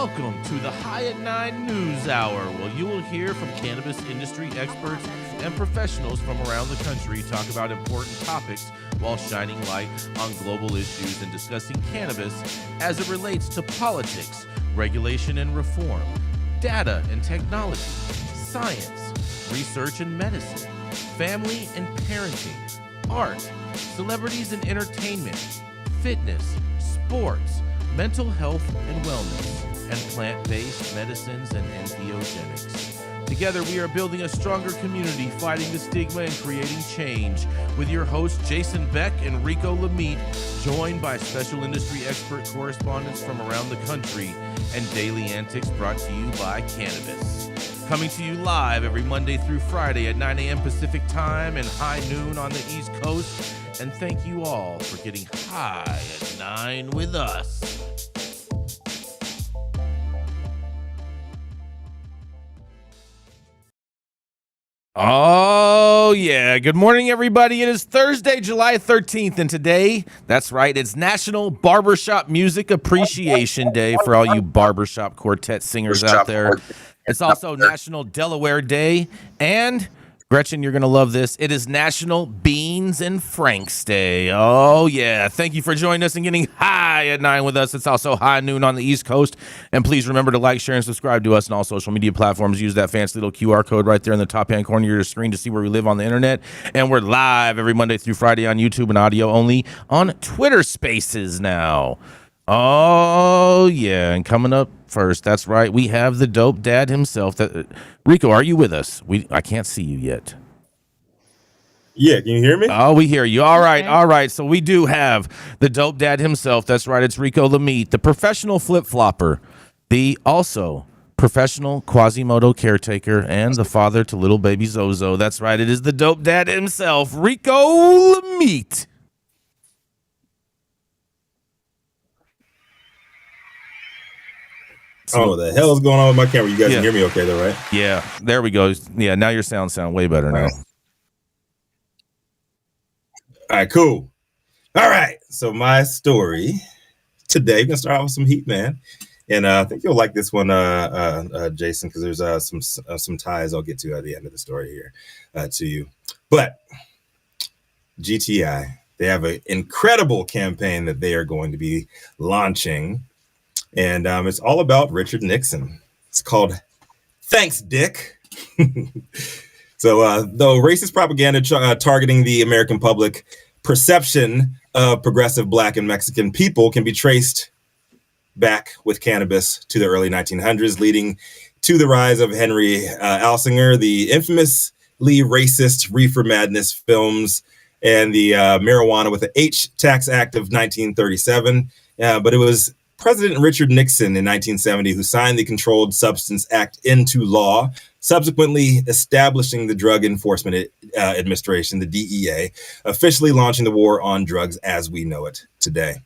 Welcome to the High at 9 News Hour, where you will hear from cannabis industry experts and professionals from around the country talk about important topics while shining light on global issues and discussing cannabis as it relates to politics, regulation and reform, data and technology, science, research and medicine, family and parenting, art, celebrities and entertainment, fitness, sports, mental health and wellness, and plant-based medicines and entheogenics. Together, we are building a stronger community, fighting the stigma and creating change. With your hosts, Jason Beck and Rico Lamitte, joined by special industry expert correspondents from around the country, and daily antics brought to you by Cannabis. Coming to you live every Monday through Friday at 9 a.m. Pacific Time and high noon on the East Coast. And thank you all for getting high at 9 with us. Oh, yeah. Good morning, everybody. It is Thursday, July 13th, and today, that's right, it's National Barbershop Music Appreciation Day for all you barbershop quartet singers out there. It's also National Delaware Day, and Gretchen, you're going to love this. It is National Beans and Franks Day. Oh, yeah. Thank you for joining us and getting high at 9 with us. It's also high noon on the East Coast. And please remember to like, share, and subscribe to us on all social media platforms. Use that fancy little QR code right there in the top-hand corner of your screen to see where we live on the internet. And we're live every Monday through Friday on YouTube and audio only on Twitter Spaces now. Oh, yeah. And coming up first, that's right, we have the dope dad himself. Rico, are you with us? I can't see you yet. Yeah, can you hear me? Oh, we hear you. All right, all right. So we do have the dope dad himself. That's right, it's Rico Lamitte, the professional flip-flopper, the also professional Quasimodo caretaker, and the father to little baby Zozo. That's right, it is the dope dad himself, Rico Lamitte. I don't know what the hell is going on with my camera. You guys can hear me okay, though, right? Yeah, there we go. Yeah, now your sound way better now. All right, cool. All right, so my story today, we're going to start out with some heat, man. And I think you'll like this one, Jason, because there's some ties I'll get to at the end of the story here to you. But GTI, they have an incredible campaign that they are going to be launching. And it's all about Richard Nixon. It's called Thanks, Dick. So though racist propaganda targeting the American public perception of progressive Black and Mexican people can be traced back with cannabis to the early 1900s, leading to the rise of Henry Alsinger, the infamously racist Reefer Madness films, and the Marijuana with the H Tax Act of 1937. But it was President Richard Nixon in 1970 who signed the Controlled Substance Act into law, subsequently establishing the Drug Enforcement Administration, the DEA, officially launching the war on drugs as we know it today.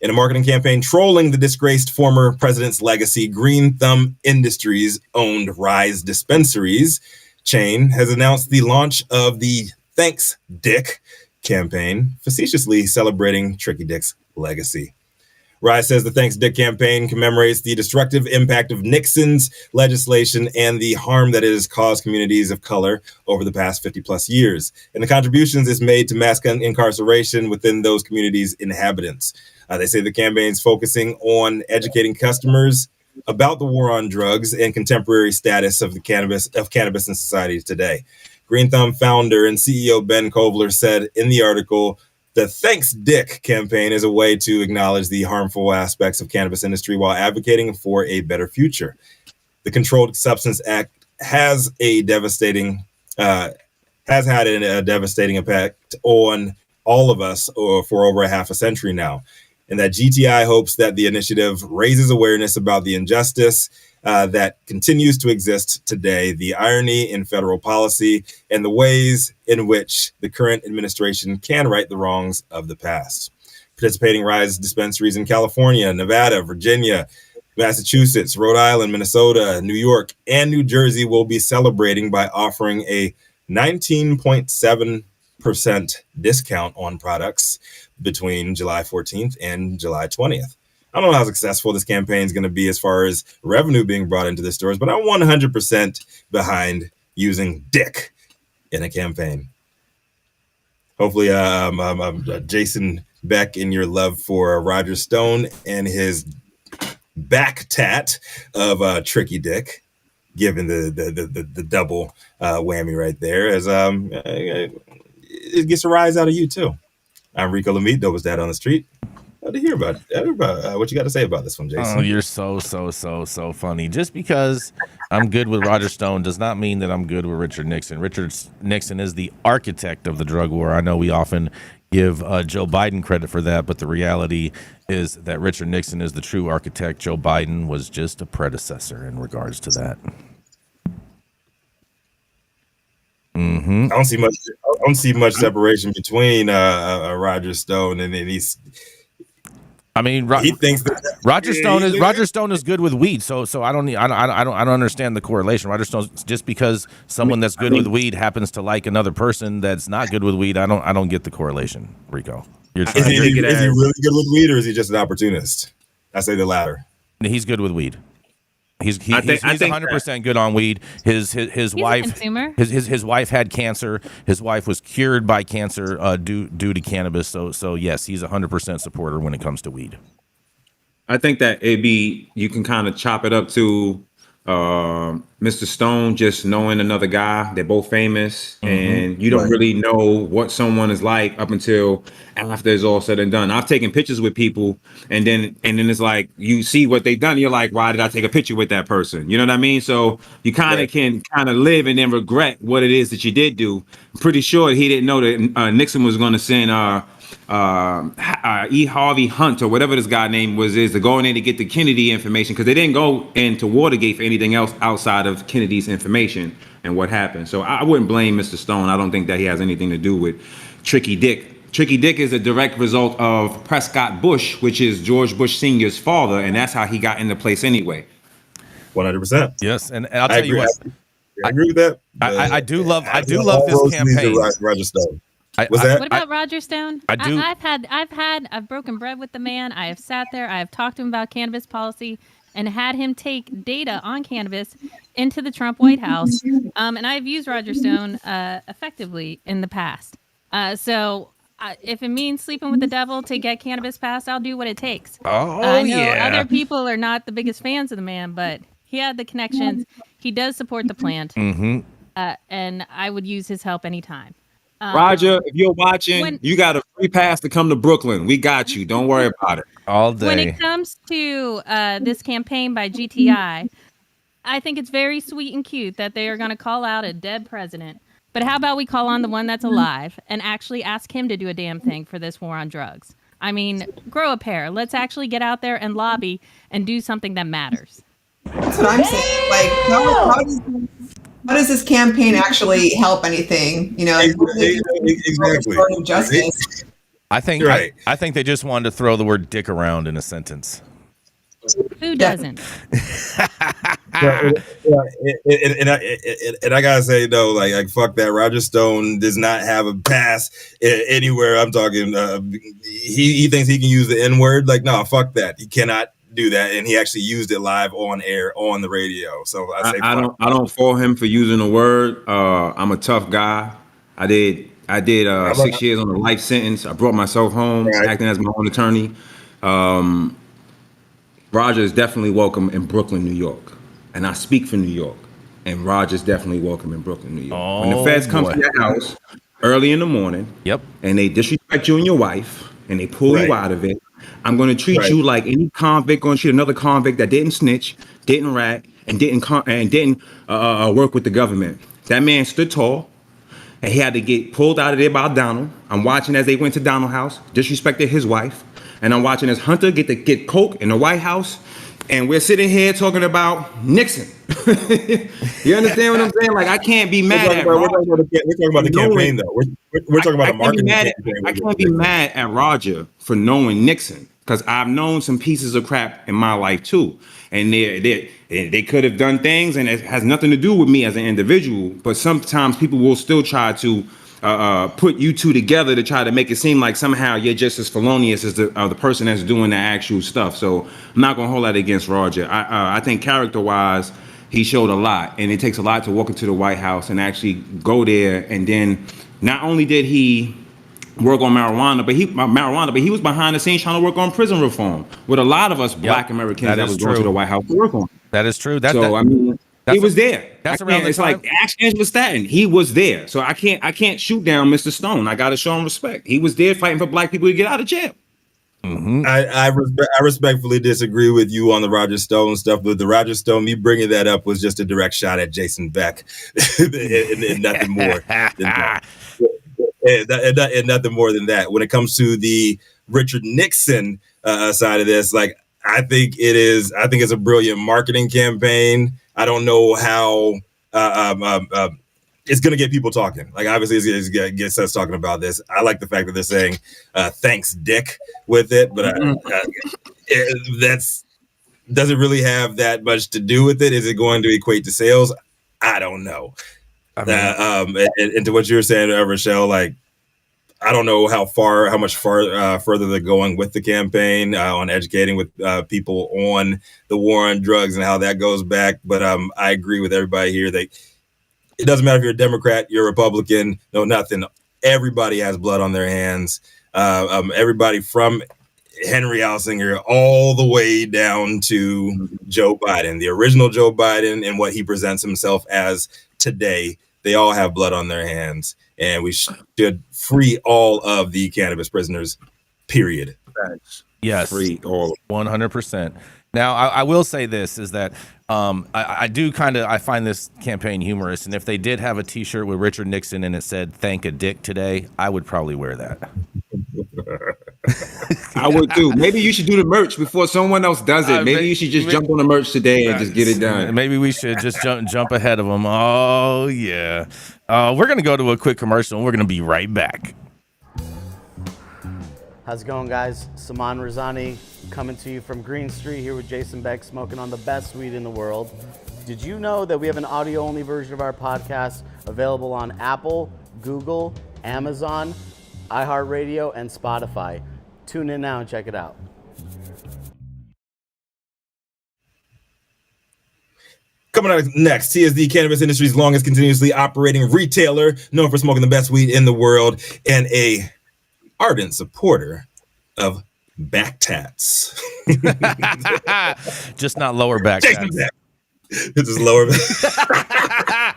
In a marketing campaign trolling the disgraced former president's legacy, Green Thumb Industries owned Rise Dispensaries chain has announced the launch of the Thanks Dick campaign, facetiously celebrating Tricky Dick's legacy. Rise says the Thanks Dick campaign commemorates the destructive impact of Nixon's legislation and the harm that it has caused communities of color over the past 50 plus years, and the contributions it's made to mass incarceration within those communities' inhabitants. They say the campaign is focusing on educating customers about the war on drugs and contemporary status of cannabis in society today. Green Thumb founder and CEO Ben Kovler said in the article, the Thanks Dick campaign is a way to acknowledge the harmful aspects of cannabis industry while advocating for a better future. The Controlled Substance Act has had a devastating impact on all of us for over a half a century now. And that GTI hopes that the initiative raises awareness about the injustice that continues to exist today, the irony in federal policy, and the ways in which the current administration can right the wrongs of the past. Participating Rise dispensaries in California, Nevada, Virginia, Massachusetts, Rhode Island, Minnesota, New York, and New Jersey will be celebrating by offering a 19.7% discount on products between July 14th and July 20th. I don't know how successful this campaign is going to be as far as revenue being brought into the stores, but I'm 100% behind using dick in a campaign. Hopefully, Jason Beck, in your love for Roger Stone and his back tat of Tricky Dick, given the double whammy right there, as it gets a rise out of you too. I'm Rico Lamitte, Dope as Dad on the Street. To hear about what you got to say about this one, Jason. Oh, you're so funny. Just because I'm good with Roger Stone does not mean that I'm good with Richard Nixon. Richard Nixon is the architect of the drug war. I know we often give Joe Biden credit for that, but the reality is that Richard Nixon is the true architect. Joe Biden was just a predecessor in regards to that. Mm-hmm. I don't see much separation between Roger Stone and he's. I mean, he thinks that Roger Stone is good with weed, so I don't understand the correlation. Roger Stone, just because someone that's good with weed happens to like another person that's not good with weed, I don't get the correlation, Rico. Is he really good with weed, or is he just an opportunist? I say the latter. He's good with weed. He's 100% good on weed. His wife his wife had cancer. His wife was cured by cancer due to cannabis. So yes, he's 100% supporter when it comes to weed. I think that you can kind of chop it up to Mr. Stone just knowing another guy. They're both famous, and you don't really know what someone is like up until after it's all said and done. I've taken pictures with people, and then it's like you see what they've done. And you're like, why did I take a picture with that person? You know what I mean? So you kind of can live and then regret what it is that you did do. I'm pretty sure he didn't know that Nixon was going to send E. Harvey Hunt or whatever this guy name is to go in there to get the Kennedy information, because they didn't go into Watergate for anything else outside of Kennedy's information and what happened. So I wouldn't blame Mr. Stone. I don't think that he has anything to do with Tricky Dick. Tricky Dick is a direct result of Prescott Bush, which is George Bush Sr.'s father, and that's how he got into place anyway. 100%. Yes, and I'll tell you what. I agree with that. I do love this campaign. Roger Stone. What about Roger Stone? I've broken bread with the man. I have sat there. I have talked to him about cannabis policy and had him take data on cannabis into the Trump White House. And I've used Roger Stone effectively in the past. So if it means sleeping with the devil to get cannabis passed, I'll do what it takes. I know other people are not the biggest fans of the man, but he had the connections. He does support the plant. And I would use his help anytime. Roger, if you're watching, you got a free pass to come to Brooklyn. We got you. Don't worry about it. All day. When it comes to this campaign by GTI, I think it's very sweet and cute that they are going to call out a dead president. But how about we call on the one that's alive and actually ask him to do a damn thing for this war on drugs? I mean, grow a pair. Let's actually get out there and lobby and do something that matters. That's what I'm saying. Like, how does this campaign actually help anything? You know, exactly. Justice. I think I think they just wanted to throw the word dick around in a sentence. Who doesn't? And I gotta say though, like fuck that. Roger Stone does not have a pass anywhere. I'm talking. He thinks he can use the N-word. Like, no, fuck that. He cannot do that, and he actually used it live on air on the radio. So I don't fault him for using the word. I'm a tough guy. I did 6 years on a life sentence. I brought myself home, acting as my own attorney. Roger is definitely welcome in Brooklyn, New York, and I speak for New York. And Roger's definitely welcome in Brooklyn, New York. When the feds come to your house early in the morning, and they disrespect you and your wife, and they pull you out of it, I'm going to treat you like any convict going to treat another convict that didn't snitch, didn't rat, and didn't work with the government. That man stood tall, and he had to get pulled out of there by Donald. I'm watching as they went to Donald House, disrespected his wife, and I'm watching as Hunter get coke in the White House, and we're sitting here talking about Nixon. You understand what I'm saying? Like, I can't be mad at Roger. We're talking about the campaign, though. We're talking about the marketing campaign. I can't be mad at Roger for knowing Nixon, because I've known some pieces of crap in my life too, and they could have done things, and it has nothing to do with me as an individual. But sometimes people will still try to put you two together to try to make it seem like somehow you're just as felonious as the person that's doing the actual stuff. So I'm not gonna hold that against Roger. I think character-wise, he showed a lot, and it takes a lot to walk into the White House and actually go there. And then not only did he work on marijuana, but he was behind the scenes trying to work on prison reform with a lot of us Black Americans that was going to the White House to work on. That is true. He was there. That's around the it's time. like ask Angela Stanton. He was there. So I can't shoot down Mr. Stone. I got to show him respect. He was there fighting for Black people to get out of jail. Mm-hmm. I respectfully disagree with you on the Roger Stone stuff, but the Roger Stone, me bringing that up was just a direct shot at Jason Beck and nothing more than that. And nothing more than that. When it comes to the Richard Nixon side of this, like I think it's a brilliant marketing campaign. I don't know how it's going to get people talking. Like obviously it's going to get us talking about this. I like the fact that they're saying thanks Dick with it, but that's doesn't really have that much to do with it. Is it going to equate to sales? I don't know. And to what you were saying, Rachelle, like I don't know how much further they're going with the campaign on educating with people on the war on drugs and how that goes back. But I agree with everybody here that it doesn't matter if you're a Democrat, you're a Republican, no nothing. Everybody has blood on their hands. Everybody from Henry Alsinger all the way down to Joe Biden, the original Joe Biden, and what he presents himself as today. They all have blood on their hands, and we should free all of the cannabis prisoners, period. Yes, free all 100%. Now, I will say this is that I find this campaign humorous, and if they did have a T-shirt with Richard Nixon and it said "Thank a Dick today," I would probably wear that. I would too. Maybe you should do the merch before someone else does it. Maybe you should just jump on the merch today and just get it done. Maybe we should just jump ahead of them. Oh yeah. We're gonna go to a quick commercial and we're gonna be right back. How's it going, guys? Saman Razani coming to you from Green Street here with Jason Beck, smoking on the best weed in the world. Did you know that we have an audio-only version of our podcast available on Apple, Google, Amazon, iHeartRadio, and Spotify? Tune in now and check it out. Coming up next, he is the cannabis industry's longest continuously operating retailer, known for smoking the best weed in the world, and a ardent supporter of back tats. Just not lower back tats. This is lower back.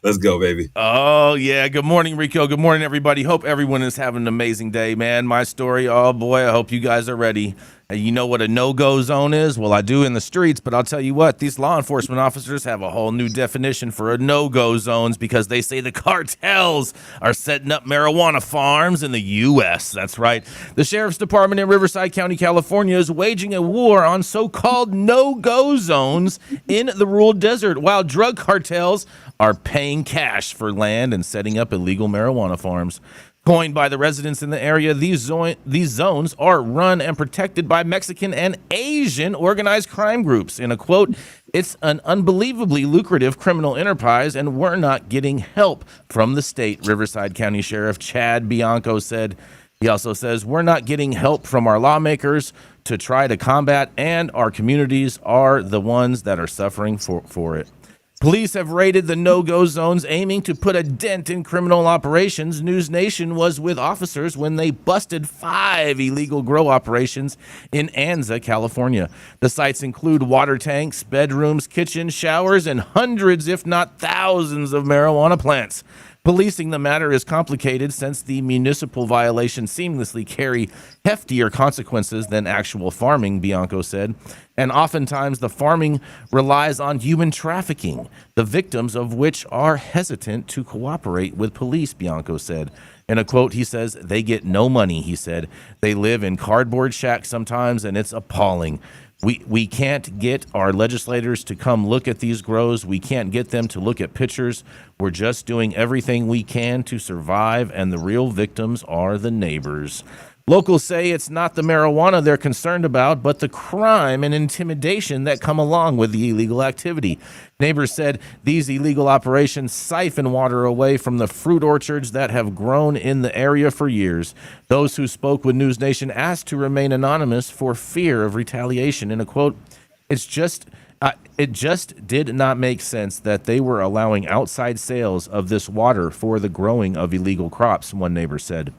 Let's go, baby. Oh, yeah. Good morning, Rico. Good morning, everybody. Hope everyone is having an amazing day, man. My story, oh, boy, I hope you guys are ready. You know what a no-go zone is? Well, I do in the streets, but I'll tell you what, these law enforcement officers have a whole new definition for a no-go zones because they say the cartels are setting up marijuana farms in the U.S. That's right. The Sheriff's Department in Riverside County, California is waging a war on so-called no-go zones in the rural desert, while drug cartels are paying cash for land and setting up illegal marijuana farms. Coined by the residents in the area, these zones are run and protected by Mexican and Asian organized crime groups. In a quote, "It's an unbelievably lucrative criminal enterprise, and we're not getting help from the state," Riverside County Sheriff Chad Bianco said. He also says, "We're not getting help from our lawmakers to try to combat, and our communities are the ones that are suffering for it." Police have raided the no-go zones, aiming to put a dent in criminal operations. News Nation was with officers when they busted 5 illegal grow operations in Anza, California. The sites include water tanks, bedrooms, kitchens, showers, and hundreds, if not thousands, of marijuana plants. Policing the matter is complicated since the municipal violations seamlessly carry heftier consequences than actual farming, Bianco said. And oftentimes the farming relies on human trafficking, the victims of which are hesitant to cooperate with police, Bianco said. In a quote, he says, "They get no money," he said. "They live in cardboard shacks sometimes, and it's appalling. We can't get our legislators to come look at these grows. We can't get them to look at pictures. We're just doing everything we can to survive, and the real victims are the neighbors." Locals say it's not the marijuana they're concerned about, but the crime and intimidation that come along with the illegal activity. Neighbors said these illegal operations siphon water away from the fruit orchards that have grown in the area for years. Those who spoke with News Nation asked to remain anonymous for fear of retaliation. In a quote, it just did not make sense that they were allowing outside sales of this water for the growing of illegal crops, one neighbor said.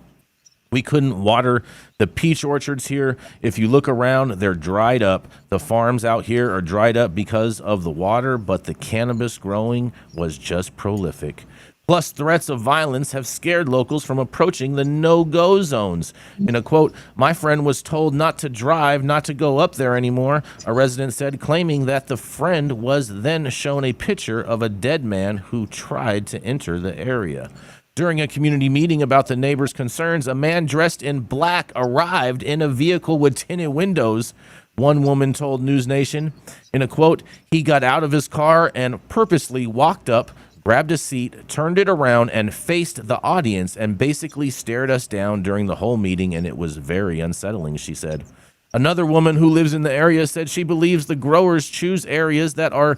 We couldn't water the peach orchards here. If you look around, they're dried up. The farms out here are dried up because of the water, but the cannabis growing was just prolific. Plus, threats of violence have scared locals from approaching the no-go zones. In a quote, my friend was told not to drive, not to go up there anymore, a resident said, claiming that the friend was then shown a picture of a dead man who tried to enter the area. During a community meeting about the neighbors' concerns, a man dressed in black arrived in a vehicle with tinted windows. One woman told News Nation, in a quote, he got out of his car and purposely walked up, grabbed a seat, turned it around, and faced the audience and basically stared us down during the whole meeting, and it was very unsettling, she said. Another woman who lives in the area said she believes the growers choose areas that are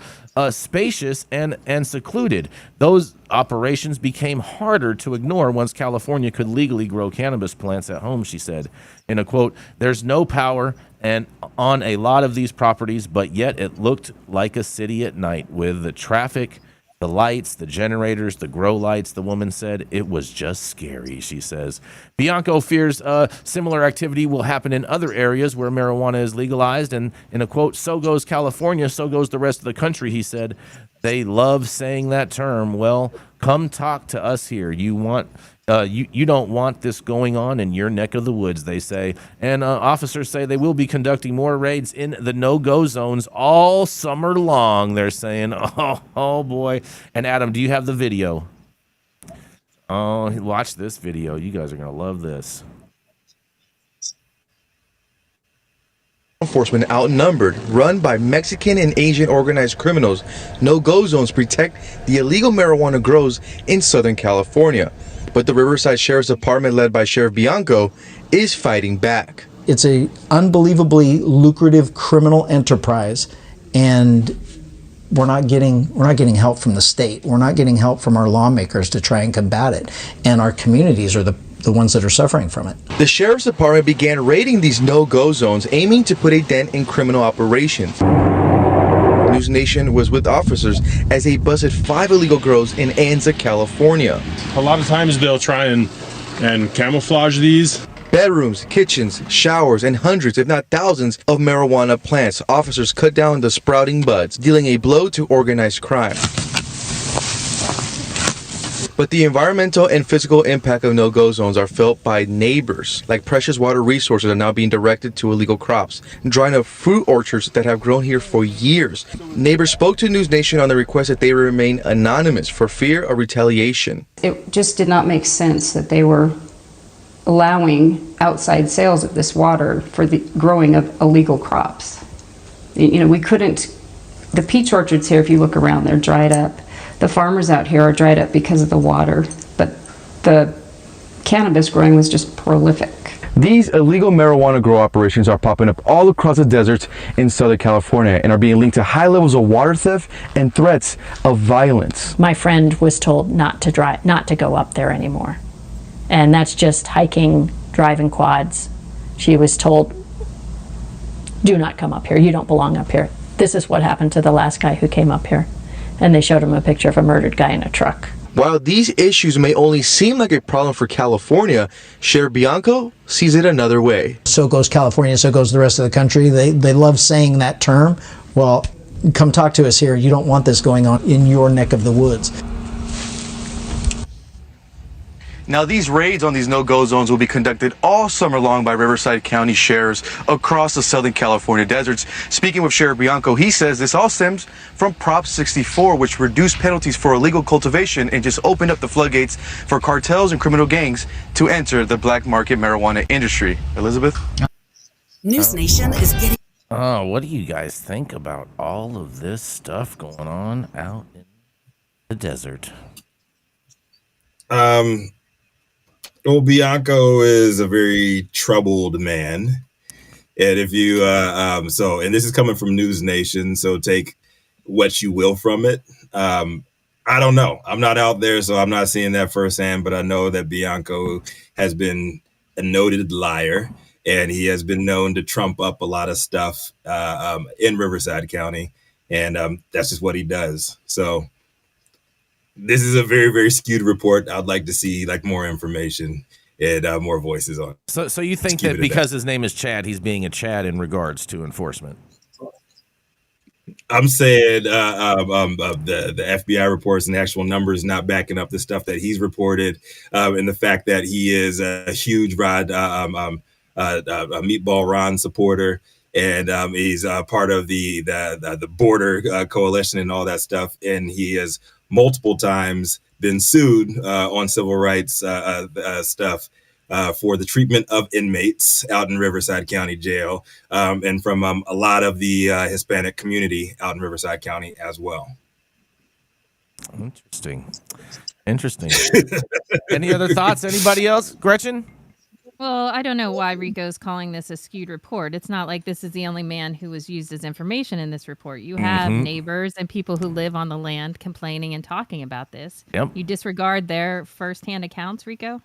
spacious and secluded. Those operations became harder to ignore once California could legally grow cannabis plants at home, she said. In a quote, there's no power and on a lot of these properties, but yet it looked like a city at night with the traffic, the lights, the generators, the grow lights, the woman said. It was just scary, she says. Bianco fears similar activity will happen in other areas where marijuana is legalized. And in a quote, so goes California, so goes the rest of the country, he said. They love saying that term. Well, come talk to us here. You don't want this going on in your neck of the woods, they say. And officers say they will be conducting more raids in the no-go zones all summer long, they're saying. Oh boy. And Adam, do you have the video? Oh, watch this video. You guys are going to love this. Enforcement outnumbered, run by Mexican and Asian organized criminals. No-go zones protect the illegal marijuana grows in Southern California. But the Riverside Sheriff's Department, led by Sheriff Bianco, is fighting back. It's a unbelievably lucrative criminal enterprise, and we're not getting help from the state. We're not getting help from our lawmakers to try and combat it, and our communities are the ones that are suffering from it. The Sheriff's Department began raiding these no-go zones, aiming to put a dent in criminal operations. News Nation was with officers as they busted 5 illegal grows in Anza, California. A lot of times they'll try and camouflage these. Bedrooms, kitchens, showers, and hundreds, if not thousands, of marijuana plants. Officers cut down the sprouting buds, dealing a blow to organized crime. But the environmental and physical impact of no-go zones are felt by neighbors. Like precious water resources are now being directed to illegal crops, drying up fruit orchards that have grown here for years. Neighbors spoke to News Nation on the request that they remain anonymous for fear of retaliation. It just did not make sense that they were allowing outside sales of this water for the growing of illegal crops. You know, we couldn't, the peach orchards here, if you look around, they're dried up. The farmers out here are dried up because of the water, but the cannabis growing was just prolific. These illegal marijuana grow operations are popping up all across the deserts in Southern California and are being linked to high levels of water theft and threats of violence. My friend was told not to go up there anymore. And that's just hiking, driving quads. She was told, do not come up here. You don't belong up here. This is what happened to the last guy who came up here. And they showed him a picture of a murdered guy in a truck. While these issues may only seem like a problem for California, Sheriff Bianco sees it another way. So goes California, so goes the rest of the country. They love saying that term. Well, come talk to us here. You don't want this going on in your neck of the woods. Now, these raids on these no-go zones will be conducted all summer long by Riverside County sheriffs across the Southern California deserts. Speaking with Sheriff Bianco, he says this all stems from Prop 64, which reduced penalties for illegal cultivation and just opened up the floodgates for cartels and criminal gangs to enter the black market marijuana industry. Elizabeth? News Nation is getting... Oh, what do you guys think about all of this stuff going on out in the desert? Well, Bianco is a very troubled man. And if you, and this is coming from News Nation, so take what you will from it. I don't know. I'm not out there, so I'm not seeing that firsthand, but I know that Bianco has been a noted liar, and he has been known to trump up a lot of stuff in Riverside County, and that's just what he does. So this is a very, very skewed report. I'd like to see more information and more voices on it. So you think that because his name is Chad, he's being a Chad in regards to enforcement? I'm saying the FBI reports and the actual numbers not backing up the stuff that he's reported, and the fact that he is a huge Meatball Ron supporter, and he's part of the border coalition and all that stuff, and he has multiple times been sued on civil rights stuff. For the treatment of inmates out in Riverside County Jail, and from a lot of the Hispanic community out in Riverside County as well. Interesting. Any other thoughts? Anybody else? Gretchen? Well, I don't know why Rico's calling this a skewed report. It's not like this is the only man who was used as information in this report. You have neighbors and people who live on the land complaining and talking about this. Yep. You disregard their firsthand accounts, Rico?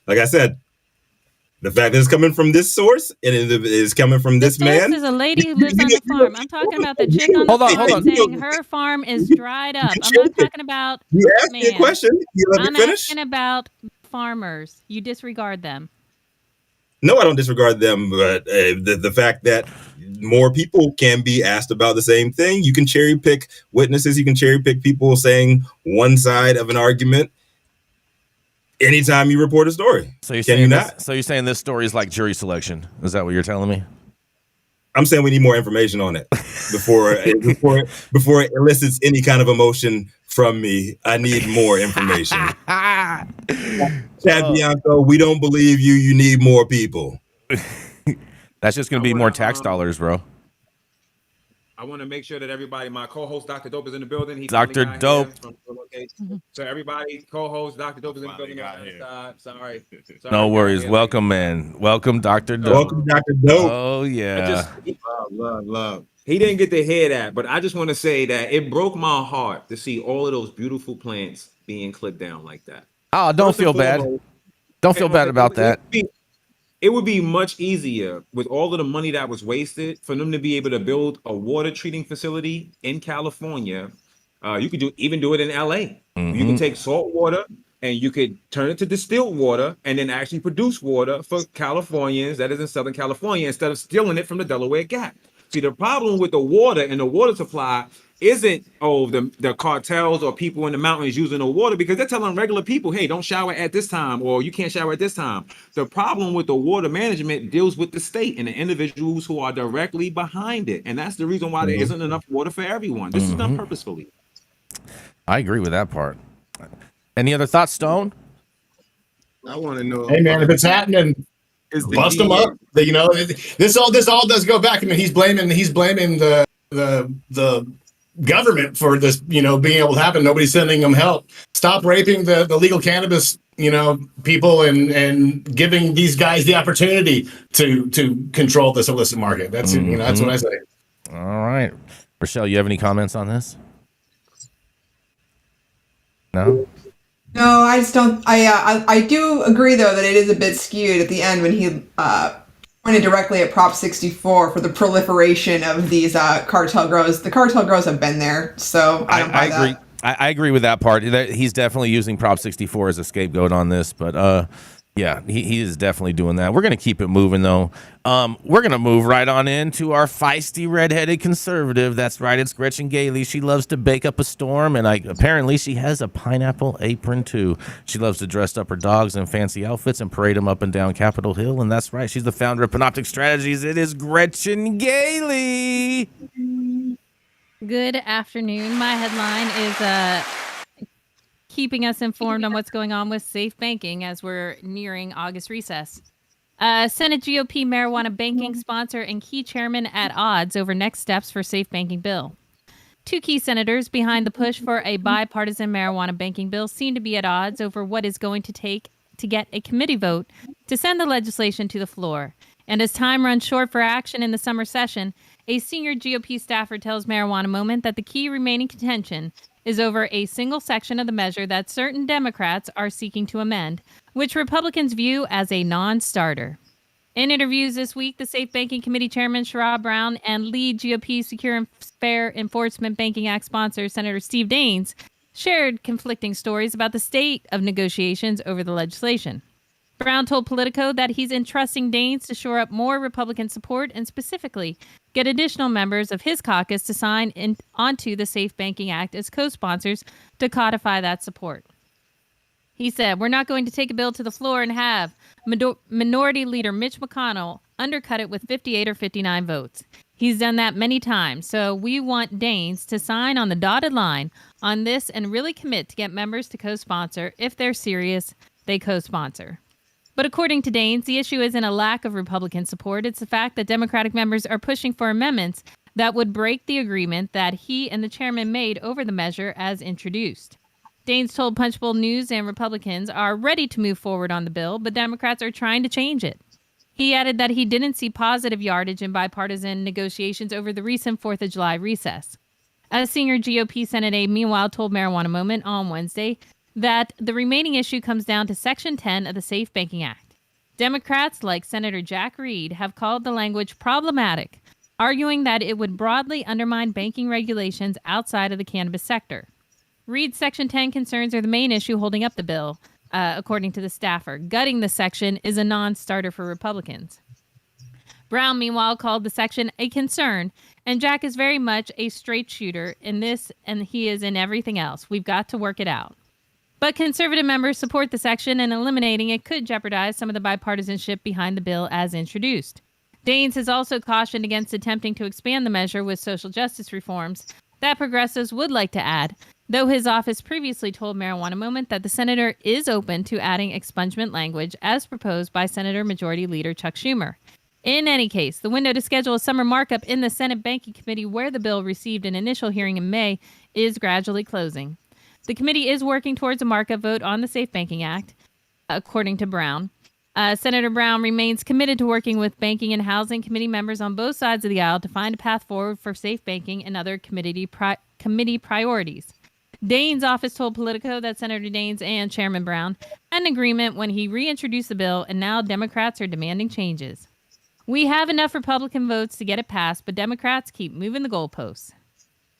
Like I said, the fact that it's coming from this source and it is coming from this man. This is a lady who lives on the farm. I'm talking about the chick on the farm saying her farm is dried up. I'm not talking about you asked me a question. You let me finish? Asking about farmers. You disregard them. No, I don't disregard them, but the fact that more people can be asked about the same thing. You can cherry pick witnesses. You can cherry pick people saying one side of an argument. Anytime you report a story, so you're saying not? So you're saying this story is like jury selection? Is that what you're telling me? I'm saying we need more information on it before it elicits any kind of emotion from me. I need more information. Chad Bianco, we don't believe you. You need more people. That's just going to be more tax dollars, bro. I want to make sure that everybody, my co-host Dr. Dope is in the building. He Dr. Dope. So everybody, co-host Dr. Dope is in the building. Sorry. No worries. Welcome, man. Welcome, Dr. Dope. Welcome, Dr. Dope. Oh, yeah. Love. He didn't get to hear that, but I just want to say that it broke my heart to see all of those beautiful plants being clipped down like that. Oh, don't feel bad. Don't feel bad about that. It would be much easier with all of the money that was wasted for them to be able to build a water treating facility in California. You could even do it in LA. You can take salt water and you could turn it to distilled water and then actually produce water for Californians that is in Southern California instead of stealing it from the Delaware Gap. See, the problem with the water and the water supply isn't the cartels or people in the mountains using the water, because they're telling regular people, hey, don't shower at this time, or you can't shower at this time. The problem with the water management deals with the state and the individuals who are directly behind it, and that's the reason why there isn't enough water for everyone. This is done purposefully. I agree with that part. Any other thoughts, Stone? I want to know. Hey man, if it's happening, bust them up. You know, this all does go back. I mean, he's blaming the government for this, being able to happen. Nobody's sending them help. Stop raping the legal cannabis, people and giving these guys the opportunity to control this illicit market. That's that's what I say. All right, Rachelle, you have any comments on this? No. No, I just don't. I do agree though that it is a bit skewed at the end when he pointed directly at Prop 64 for the proliferation of these cartel grows. The cartel grows have been there, so I don't buy agree. that. I agree with that part. He's definitely using Prop 64 as a scapegoat on this, but yeah, he is definitely doing that. We're going to keep it moving, though. We're going to move right on into our feisty redheaded conservative. That's right, it's Gretchen Gailey. She loves to bake up a storm, and apparently she has a pineapple apron, too. She loves to dress up her dogs in fancy outfits and parade them up and down Capitol Hill, and that's right, she's the founder of Panoptic Strategies. It is Gretchen Gailey. Good afternoon. My headline is keeping us informed on what's going on with safe banking as we're nearing August recess. Senate GOP marijuana banking sponsor and key chairman at odds over next steps for safe banking bill. Two key senators behind the push for a bipartisan marijuana banking bill seem to be at odds over what is going to take to get a committee vote to send the legislation to the floor. And as time runs short for action in the summer session, a senior GOP staffer tells Marijuana Moment that the key remaining contention is over a single section of the measure that certain Democrats are seeking to amend, which Republicans view as a non-starter. In interviews this week, the Safe Banking Committee Chairman Sherrod Brown and lead GOP Secure and Fair Enforcement Banking Act sponsor Senator Steve Daines shared conflicting stories about the state of negotiations over the legislation. Brown told Politico that he's entrusting Daines to shore up more Republican support and specifically get additional members of his caucus to sign onto the Safe Banking Act as co-sponsors to codify that support. He said, "We're not going to take a bill to the floor and have Minority Leader Mitch McConnell undercut it with 58 or 59 votes. He's done that many times, so we want Daines to sign on the dotted line on this and really commit to get members to co-sponsor. If they're serious, they co-sponsor." But according to Daines, the issue isn't a lack of Republican support. It's the fact that Democratic members are pushing for amendments that would break the agreement that he and the chairman made over the measure as introduced. Daines told Punchbowl News and Republicans are ready to move forward on the bill, but Democrats are trying to change it. He added that he didn't see positive yardage in bipartisan negotiations over the recent 4th of July recess. A senior GOP Senate aide, meanwhile, told Marijuana Moment on Wednesday that the remaining issue comes down to Section 10 of the Safe Banking Act. Democrats like Senator Jack Reed have called the language problematic, arguing that it would broadly undermine banking regulations outside of the cannabis sector. Reed's Section 10 concerns are the main issue holding up the bill, according to the staffer. Gutting the section is a non-starter for Republicans. Brown, meanwhile, called the section a concern, and Jack is very much a straight shooter in this, and he is in everything else. We've got to work it out. But conservative members support the section, and eliminating it could jeopardize some of the bipartisanship behind the bill as introduced. Daines has also cautioned against attempting to expand the measure with social justice reforms that progressives would like to add, though his office previously told Marijuana Moment that the senator is open to adding expungement language as proposed by Senator Majority Leader Chuck Schumer. In any case, the window to schedule a summer markup in the Senate Banking Committee, where the bill received an initial hearing in May, is gradually closing. The committee is working towards a markup vote on the Safe Banking Act, according to Brown. Senator Brown remains committed to working with Banking and Housing Committee members on both sides of the aisle to find a path forward for safe banking and other committee priorities. Daines' office told Politico that Senator Daines and Chairman Brown had an agreement when he reintroduced the bill, and now Democrats are demanding changes. "We have enough Republican votes to get it passed, but Democrats keep moving the goalposts."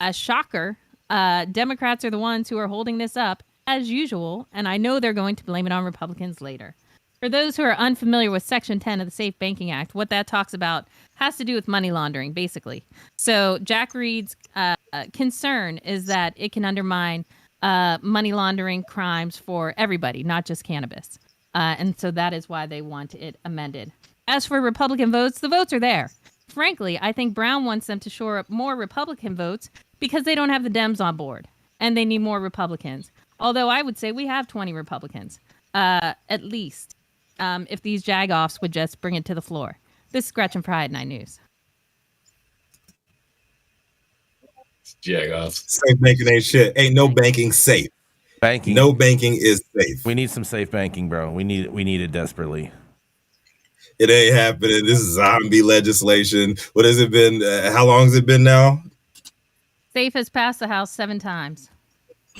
A shocker. Democrats are the ones who are holding this up, as usual, and I know they're going to blame it on Republicans later. For those who are unfamiliar with Section 10 of the Safe Banking Act, what that talks about has to do with money laundering, basically. So Jack Reed's concern is that it can undermine money laundering crimes for everybody, not just cannabis. And so that is why they want it amended. As for Republican votes, the votes are there. Frankly, I think Brown wants them to shore up more Republican votes because they don't have the Dems on board, and they need more Republicans. Although I would say we have 20 Republicans, at least, if these jagoffs would just bring it to the floor. This is Gretchen for High 9 News. Jagoffs. Safe banking ain't shit. Ain't no banking safe. Banking. No banking is safe. We need some safe banking, bro. We need it desperately. It ain't happening. This is zombie legislation. What has it been? How long has it been now? Safe has passed the House 7 times.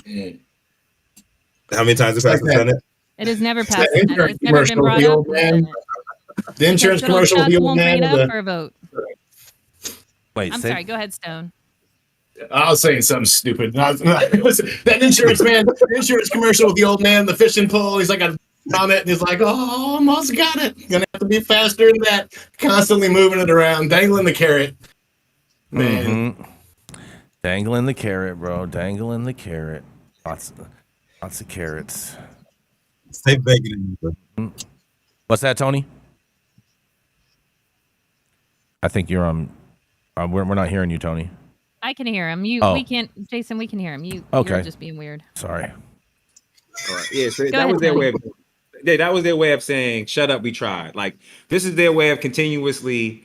How many times has it passed the Senate? It has never passed the Senate. It's never been brought up. The insurance commercial with the old man. For a vote. Wait, I'm sorry. Go ahead, Stone. I was saying something stupid. That insurance man, the insurance commercial with the old man, the fishing pole. He's like on it, and he's like, "Oh, almost got it. Gonna have to be faster than that." Constantly moving it around, dangling the carrot. Man, dangling the carrot, bro. Dangling the carrot. Lots of carrots. Safe banking. What's that, Tony? I think you're on. We're not hearing you, Tony. I can hear him. We can't. Jason, we can hear him. Okay. You're just being weird. Sorry. All right. Yeah, so that was their way. That was their way of saying, "Shut up, we tried." Like, this is their way of continuously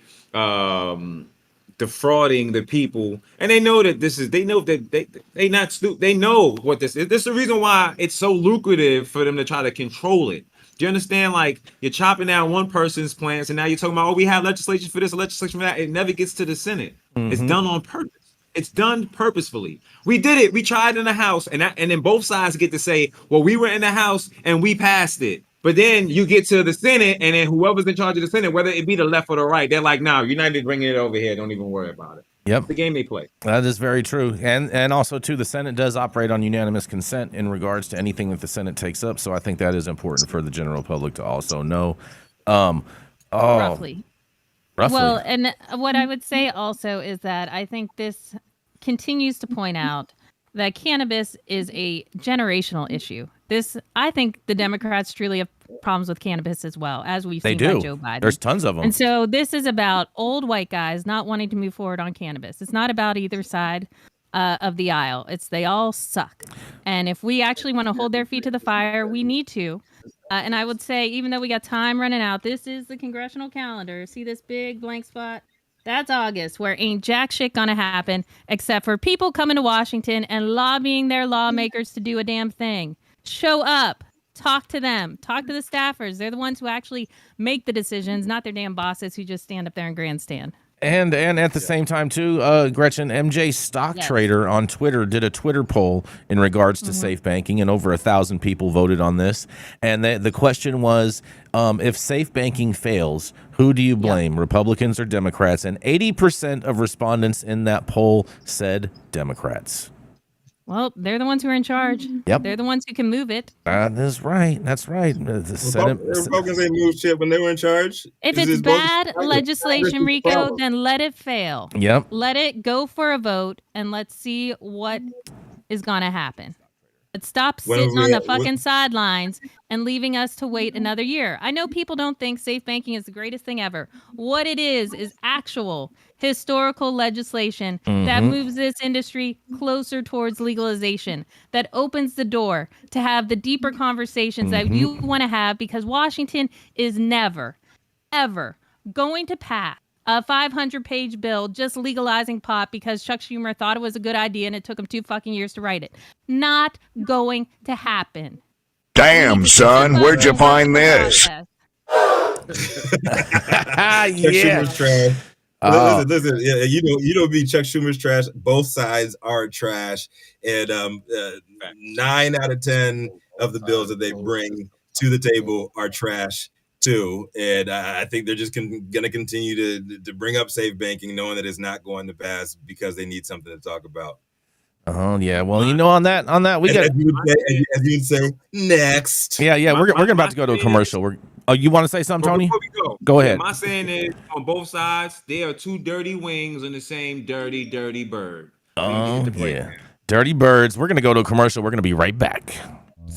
defrauding the people, and they know that this is. They know that they not stupid. They know what this is. This is the reason why it's so lucrative for them to try to control it. Do you understand? Like, you're chopping down one person's plants, and now you're talking about, oh, we have legislation for this, legislation for that. It never gets to the Senate. It's done on purpose. It's done purposefully. We did it. We tried in the House, and then both sides get to say, well, we were in the House and we passed it. But then you get to the Senate, and then whoever's in charge of the Senate, whether it be the left or the right, they're like, no, you're not even bringing it over here. Don't even worry about it. Yep. It's the game they play. That is very true. And also, too, the Senate does operate on unanimous consent in regards to anything that the Senate takes up. So I think that is important for the general public to also know. Roughly. Well, and what I would say also is that I think this continues to point out that cannabis is a generational issue. I think the Democrats truly have problems with cannabis as well, as we've seen by Joe Biden. There's tons of them. And so this is about old white guys not wanting to move forward on cannabis. It's not about either side of the aisle. They all suck. And if we actually want to hold their feet to the fire, we need to. And I would say, even though we got time running out, this is the congressional calendar. See this big blank spot? That's August, where ain't jack shit gonna happen except for people coming to Washington and lobbying their lawmakers to do a damn thing. Show up. Talk to them. Talk to the staffers. They're the ones who actually make the decisions, not their damn bosses who just stand up there and grandstand. And at the same time, too, Gretchen, MJ Stock Trader on Twitter did a Twitter poll in regards to safe banking, and over 1,000 people voted on this. And the question was, if safe banking fails, who do you blame, Republicans or Democrats? And 80% of respondents in that poll said Democrats. Well, they're the ones who are in charge. Yep. They're the ones who can move it. That's right. That's right. Republicans ain't moved shit when they were in charge. If it's bad legislation, Rico, then let it fail. Yep. Let it go for a vote, and let's see what is going to happen. But stop sitting on the fucking sidelines and leaving us to wait another year. I know people don't think safe banking is the greatest thing ever. What it is actual historical legislation that moves this industry closer towards legalization, that opens the door to have the deeper conversations that you want to have, because Washington is never, ever going to pass a 500-page bill just legalizing pot because Chuck Schumer thought it was a good idea and it took him 2 fucking years to write it. Not going to happen. Damn, son, where'd you find this? Listen, you don't be Chuck Schumer's trash. Both sides are trash, and 9 out of 10 of the bills that they bring to the table are trash too. And I think they're just going to continue to bring up safe banking, knowing that it's not going to pass because they need something to talk about. Oh yeah, well, on that we got. As you'd say, next. Yeah, we're about to go to a commercial. You want to say something, Tony? Before we go ahead. My saying is, on both sides, there are 2 dirty wings on the same dirty bird. Oh yeah, dirty birds. We're gonna go to a commercial. We're gonna be right back.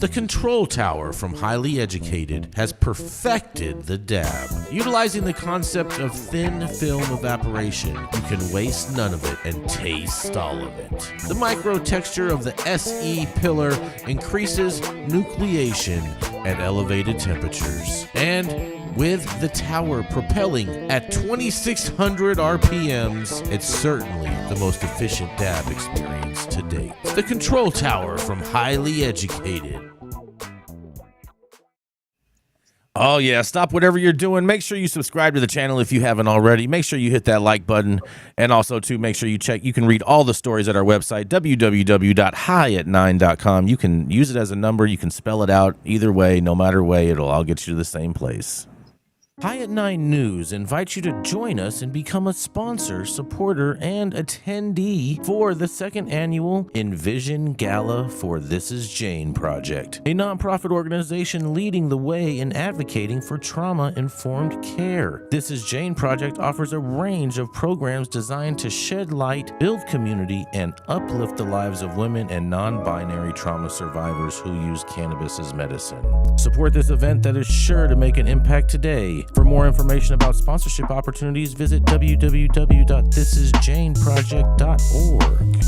The Control Tower from Highly Educated has perfected the dab. Utilizing the concept of thin film evaporation, you can waste none of it and taste all of it. The micro texture of the SE pillar increases nucleation at elevated temperatures. And with the tower propelling at 2,600 RPMs, it's certainly the most efficient dab experience to date. The Control Tower from Highly Educated. Oh yeah, stop whatever you're doing. Make sure you subscribe to the channel if you haven't already. Make sure you hit that like button, and also to make sure you can read all the stories at our website, www.highat9.com. You can use it as a number, you can spell it out either way, no matter way, it'll all get you to the same place. High at 9 News invites you to join us and become a sponsor, supporter, and attendee for the 2nd annual Envision Gala for This Is Jane Project, a nonprofit organization leading the way in advocating for trauma-informed care. This Is Jane Project offers a range of programs designed to shed light, build community, and uplift the lives of women and non-binary trauma survivors who use cannabis as medicine. Support this event that is sure to make an impact today. For more information about sponsorship opportunities, visit www.thisisjaneproject.org.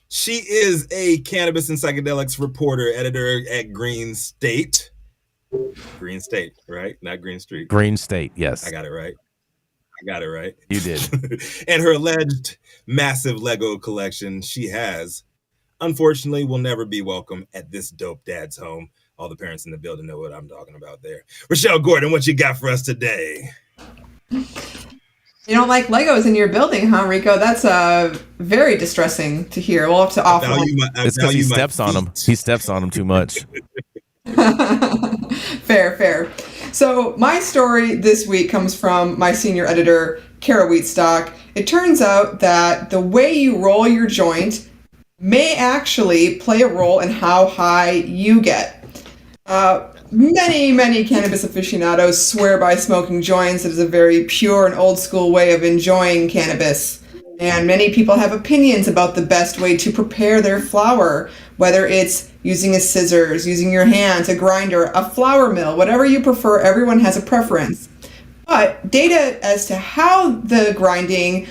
She is a cannabis and psychedelics reporter, editor at Green State. Green State, right? Not Green Street. Green State, yes. I got it right. I got it right. You did. And her alleged massive Lego collection she has, unfortunately, will never be welcome at this dope dad's home. All the parents in the building know what I'm talking about there. Rachelle Gordon, what you got for us today? You don't like Legos in your building, huh, Rico? That's very distressing to hear. We'll have to offer. It's because he steps on them. He steps on them too much. Fair. So my story this week comes from my senior editor, Kara Wheatstock. It turns out that the way you roll your joint may actually play a role in how high you get. Many cannabis aficionados swear by smoking joints. It is a very pure and old school way of enjoying cannabis. And many people have opinions about the best way to prepare their flower, whether it's using a scissors, using your hands, a grinder, a flour mill, whatever you prefer. Everyone has a preference. But data as to how the grinding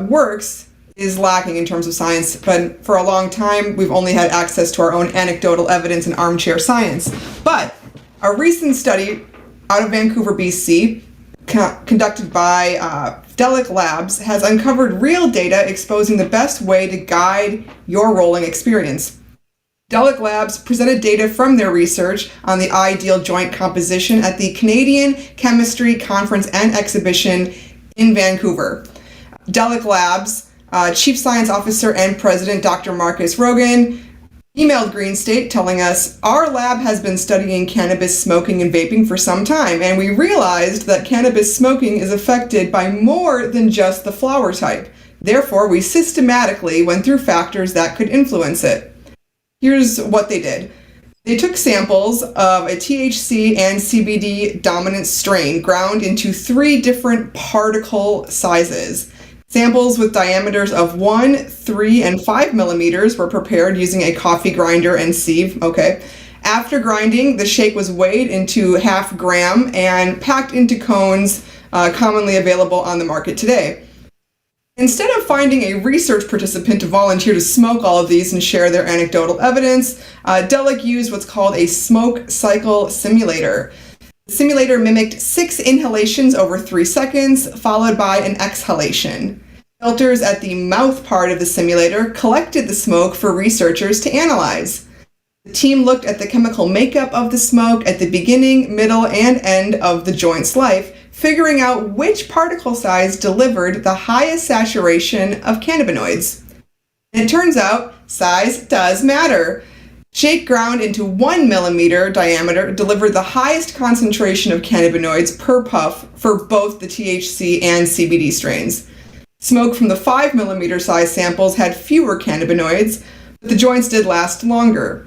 works is lacking in terms of science. But for a long time, we've only had access to our own anecdotal evidence and armchair science. But a recent study out of Vancouver, BC, conducted by Delaware Labs, has uncovered real data exposing the best way to guide your rolling experience. Delaware Labs presented data from their research on the ideal joint composition at the Canadian Chemistry Conference and Exhibition in Vancouver. Delaware Labs Chief Science Officer and President Dr. Marcus Rogan emailed Green State telling us, our lab has been studying cannabis smoking and vaping for some time, and we realized that cannabis smoking is affected by more than just the flower type. Therefore, we systematically went through factors that could influence it. Here's what they did. They took samples of a THC and CBD dominant strain ground into 3 different particle sizes. Samples with diameters of 1, 3, and 5 millimeters were prepared using a coffee grinder and sieve. Okay. After grinding, the shake was weighed into half gram and packed into cones commonly available on the market today. Instead of finding a research participant to volunteer to smoke all of these and share their anecdotal evidence, Delaware used what's called a smoke cycle simulator. The simulator mimicked 6 inhalations over 3 seconds, followed by an exhalation. Filters at the mouth part of the simulator collected the smoke for researchers to analyze. The team looked at the chemical makeup of the smoke at the beginning, middle, and end of the joint's life, figuring out which particle size delivered the highest saturation of cannabinoids. And it turns out size does matter. Shake ground into 1 millimeter diameter delivered the highest concentration of cannabinoids per puff for both the THC and CBD strains. Smoke from the 5 millimeter size samples had fewer cannabinoids, but the joints did last longer.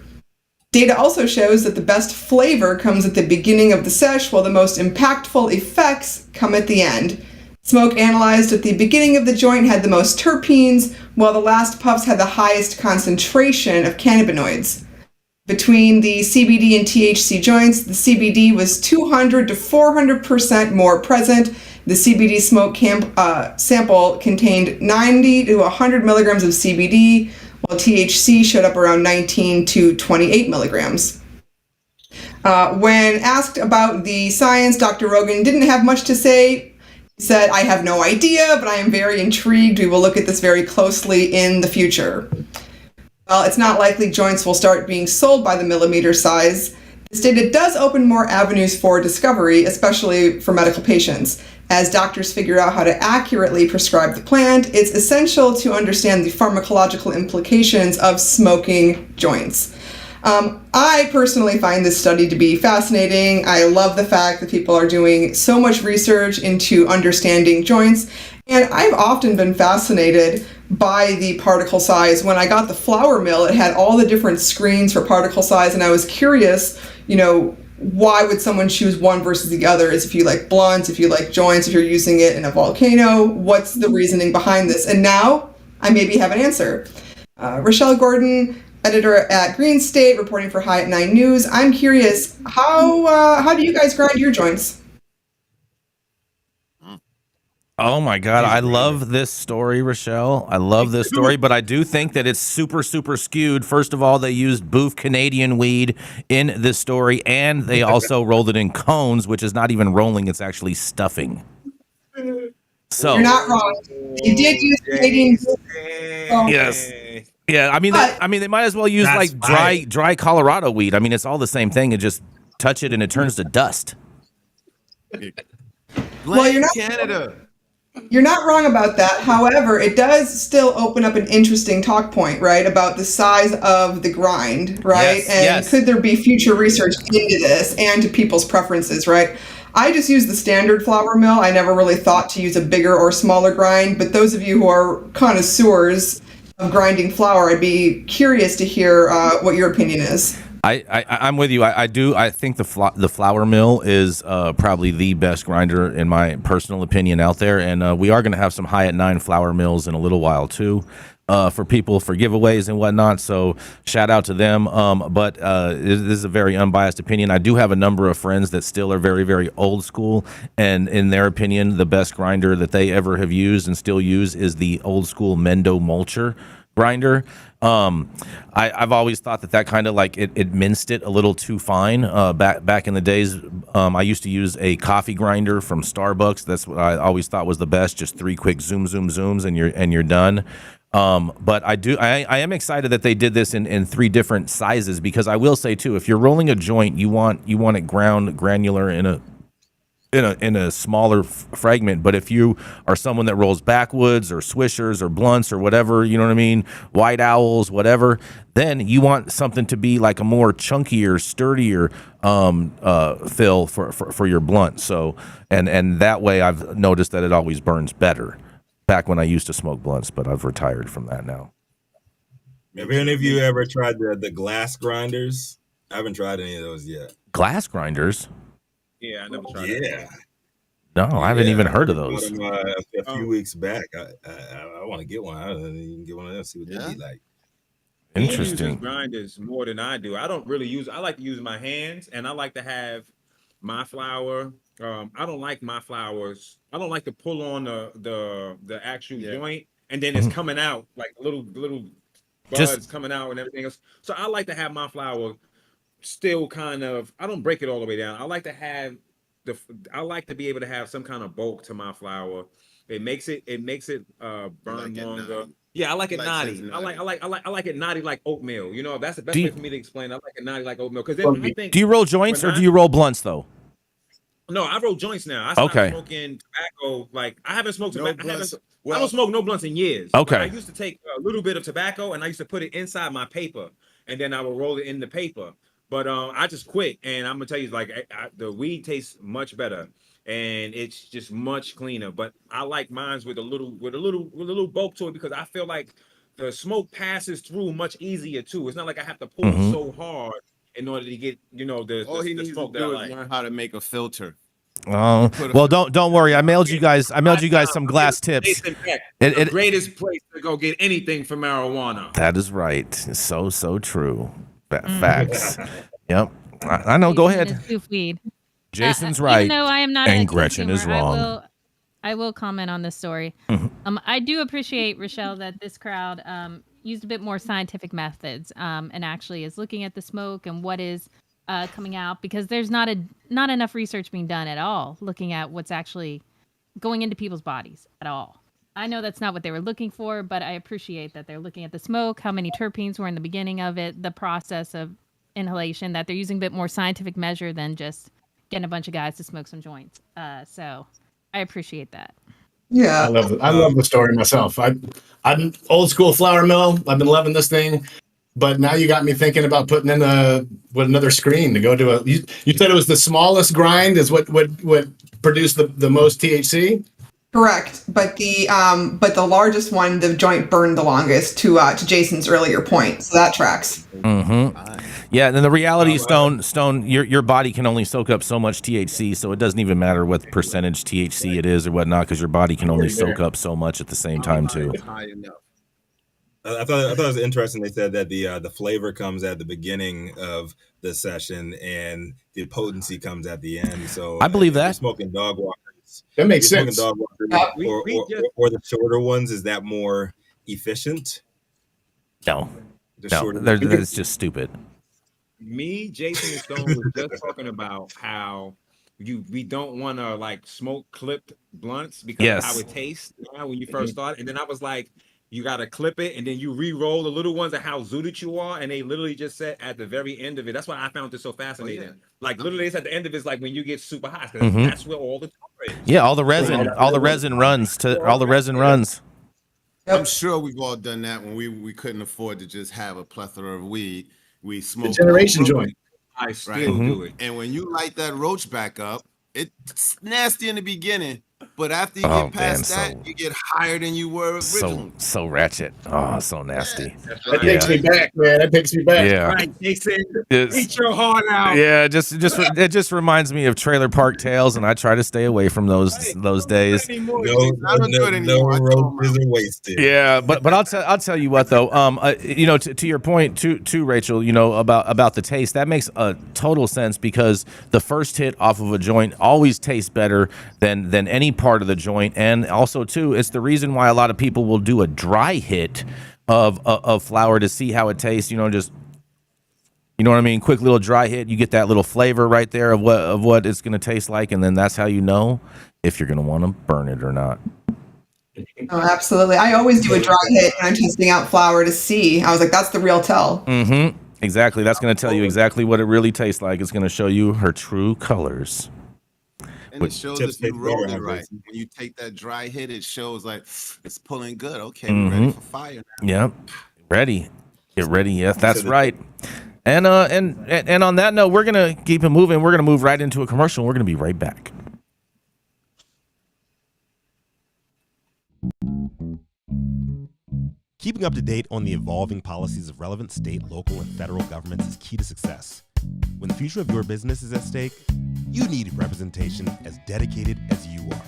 Data also shows that the best flavor comes at the beginning of the sesh, while the most impactful effects come at the end. Smoke analyzed at the beginning of the joint had the most terpenes, while the last puffs had the highest concentration of cannabinoids. Between the CBD and THC joints, the CBD was 200 to 400% more present. The CBD smoke sample contained 90 to 100 milligrams of CBD, while THC showed up around 19 to 28 milligrams. When asked about the science, Dr. Rogan didn't have much to say. He said, I have no idea, but I am very intrigued. We will look at this very closely in the future. Well, it's not likely joints will start being sold by the millimeter size. This data does open more avenues for discovery, especially for medical patients. As doctors figure out how to accurately prescribe the plant, it's essential to understand the pharmacological implications of smoking joints. I personally find this study to be fascinating. I love the fact that people are doing so much research into understanding joints, and I've often been fascinated by the particle size. When I got the flour mill, it had all the different screens for particle size, and I was curious, why would someone choose one versus the other? Is if you like blunts, if you like joints, if you're using it in a volcano, what's the reasoning behind this? And now I maybe have an answer. Rachelle Gordon, editor at Green State, reporting for High at 9 News. I'm curious, how do you guys grind your joints? Oh my God, I love this story, Rachelle. I love this story, but I do think that it's super, super skewed. First of all, they used boof Canadian weed in this story, and they also rolled it in cones, which is not even rolling, it's actually stuffing. So you're not wrong. He did use Canadian. Yes. Yeah, I mean, they might as well use like dry Colorado weed. I mean, it's all the same thing. And just touch it and it turns to dust. Well, you're not Canada. You're not wrong about that. However, it does still open up an interesting talk point, right, about the size of the grind, right? And could there be future research into this and to people's preferences, right? I just use the standard flour mill. I never really thought to use a bigger or smaller grind, but those of you who are connoisseurs of grinding flour, I'd be curious to hear what your opinion is. I'm with you. I think the flour mill is probably the best grinder in my personal opinion out there, and we are going to have some high at 9 flour mills in a little while too, for people for giveaways and whatnot. So shout out to them. But this is a very unbiased opinion. I do have a number of friends that still are very, very old school, and in their opinion, the best grinder that they ever have used and still use is the old school Mendo Mulcher grinder. I've always thought that kind of like it minced it a little too fine. Back in the days, I used to use a coffee grinder from Starbucks. That's what I always thought was the best. Just 3 quick zooms and you're done. But I am excited that they did this in 3 different sizes, because I will say too, if you're rolling a joint, you want it granular in a smaller fragment. But if you are someone that rolls backwoods or swishers or blunts or whatever, you know what I mean, white owls, whatever, then you want something to be like a more chunkier, sturdier fill for your blunt. So and that way I've noticed that it always burns better. Back when I used to smoke blunts, but I've retired from that now. Have any of you ever tried the glass grinders? I haven't tried any of those yet. Glass grinders? Yeah, I never tried that. No, I haven't even heard of those. A few weeks back. I want to get one. I didn't even get one of them, see what they be like. Interesting. He uses grinders more than I do. I don't really use. I like to use my hands, and I like to have my flour. I don't like my flours. I don't like to pull on the actual joint, and then it's coming out like little buds coming out and everything else. So I like to have my flour still kind of. I don't break it all the way down. I like to have I like to be able to have some kind of bulk to my flour. It makes it burn longer. Yeah, I like it naughty. I like it naughty like oatmeal. You know, that's the best way for me to explain. I like it naughty like oatmeal, because then I think. Do you roll joints or do you roll blunts though? No, I roll joints now. I stopped smoking tobacco. Like I haven't smoked tobacco. I don't smoke no blunts in years. Okay. But I used to take a little bit of tobacco and I used to put it inside my paper, and then I would roll it in the paper. But I just quit, and I'm gonna tell you, like the weed tastes much better, and it's just much cleaner. But I like mine with a little bulk to it, because I feel like the smoke passes through much easier too. It's not like I have to pull so hard in order to get the smoke that I like. Learn how to make a filter. Oh, well, don't worry. I mailed you guys some glass tips. The greatest place to go get anything for marijuana. That is right. So true. Facts. Yep. I know. Go ahead. Jason's right. No, I am not. And Gretchen is wrong. I will comment on this story. I do appreciate, Rachelle, that this crowd used a bit more scientific methods and actually is looking at the smoke and what is coming out, because there's not enough research being done at all looking at what's actually going into people's bodies at all. I know that's not what they were looking for, but I appreciate that they're looking at the smoke, how many terpenes were in the beginning of it, the process of inhalation, that they're using a bit more scientific measure than just getting a bunch of guys to smoke some joints. So I appreciate that. Yeah, I love the story myself. I'm old school flour mill. I've been loving this thing, but now you got me thinking about putting in another screen to go to you said it was the smallest grind is what produced the most THC. Correct, but the largest one, the joint burned the longest. To Jason's earlier point, so that tracks. Yeah, and then the reality, Stone, your body can only soak up so much THC, so it doesn't even matter what percentage THC it is or whatnot, because your body can only soak up so much at the same time too. I thought it was interesting. They said that the flavor comes at the beginning of the session and the potency comes at the end. So I believe that. Smoking dog walkers. That makes sense. Dog walkers, or the shorter ones, is that more efficient? No, that's just stupid. Me, Jason, and Stone was just talking about how we don't want to like smoke clipped blunts because of how it tastes when you first start. And then I was like, you got to clip it and then you re-roll the little ones and how zooted you are. And they literally just said at the very end of it. That's why I found this so fascinating. Like literally it's at the end of it's like when you get super hot. That's where all the tar is. Yeah, all the resin runs. I'm sure we've all done that when we couldn't afford to just have a plethora of weed. We smoked the generation joint. I still do it. And when you light that roach back up, it's nasty in the beginning, but after you get past that, you get higher than you were originally. So ratchet. Oh, so nasty. That takes me back, man. That takes me back. Yeah. Right, Jason. Eat your heart out. Yeah, it just reminds me of Trailer Park Tales, and I try to stay away from those days. No roaches are wasted. Yeah, but I'll tell you what though. To your point too, Rachel. About the taste. That makes a total sense because the first hit off of a joint always tastes better than any part of the joint, and also too, it's the reason why a lot of people will do a dry hit of flower to see how it tastes. Just. You know what I mean? Quick little dry hit. You get that little flavor right there of what it's going to taste like, and then that's how you know if you're going to want to burn it or not. Oh, absolutely. I always do a dry hit when I'm testing out flour to see. I was like, that's the real tell. Mm-hmm. Exactly. That's going to tell you exactly what it really tastes like. It's going to show you her true colors. And it shows if you roll it right. When you take that dry hit, it shows like it's pulling good. Okay, we're ready for fire now. Yep. Ready. Get ready. Yes, that's right. And on that note, we're gonna keep it moving. We're gonna move right into a commercial. And we're gonna be right back. Keeping up to date on the evolving policies of relevant state, local, and federal governments is key to success. When the future of your business is at stake, you need representation as dedicated as you are.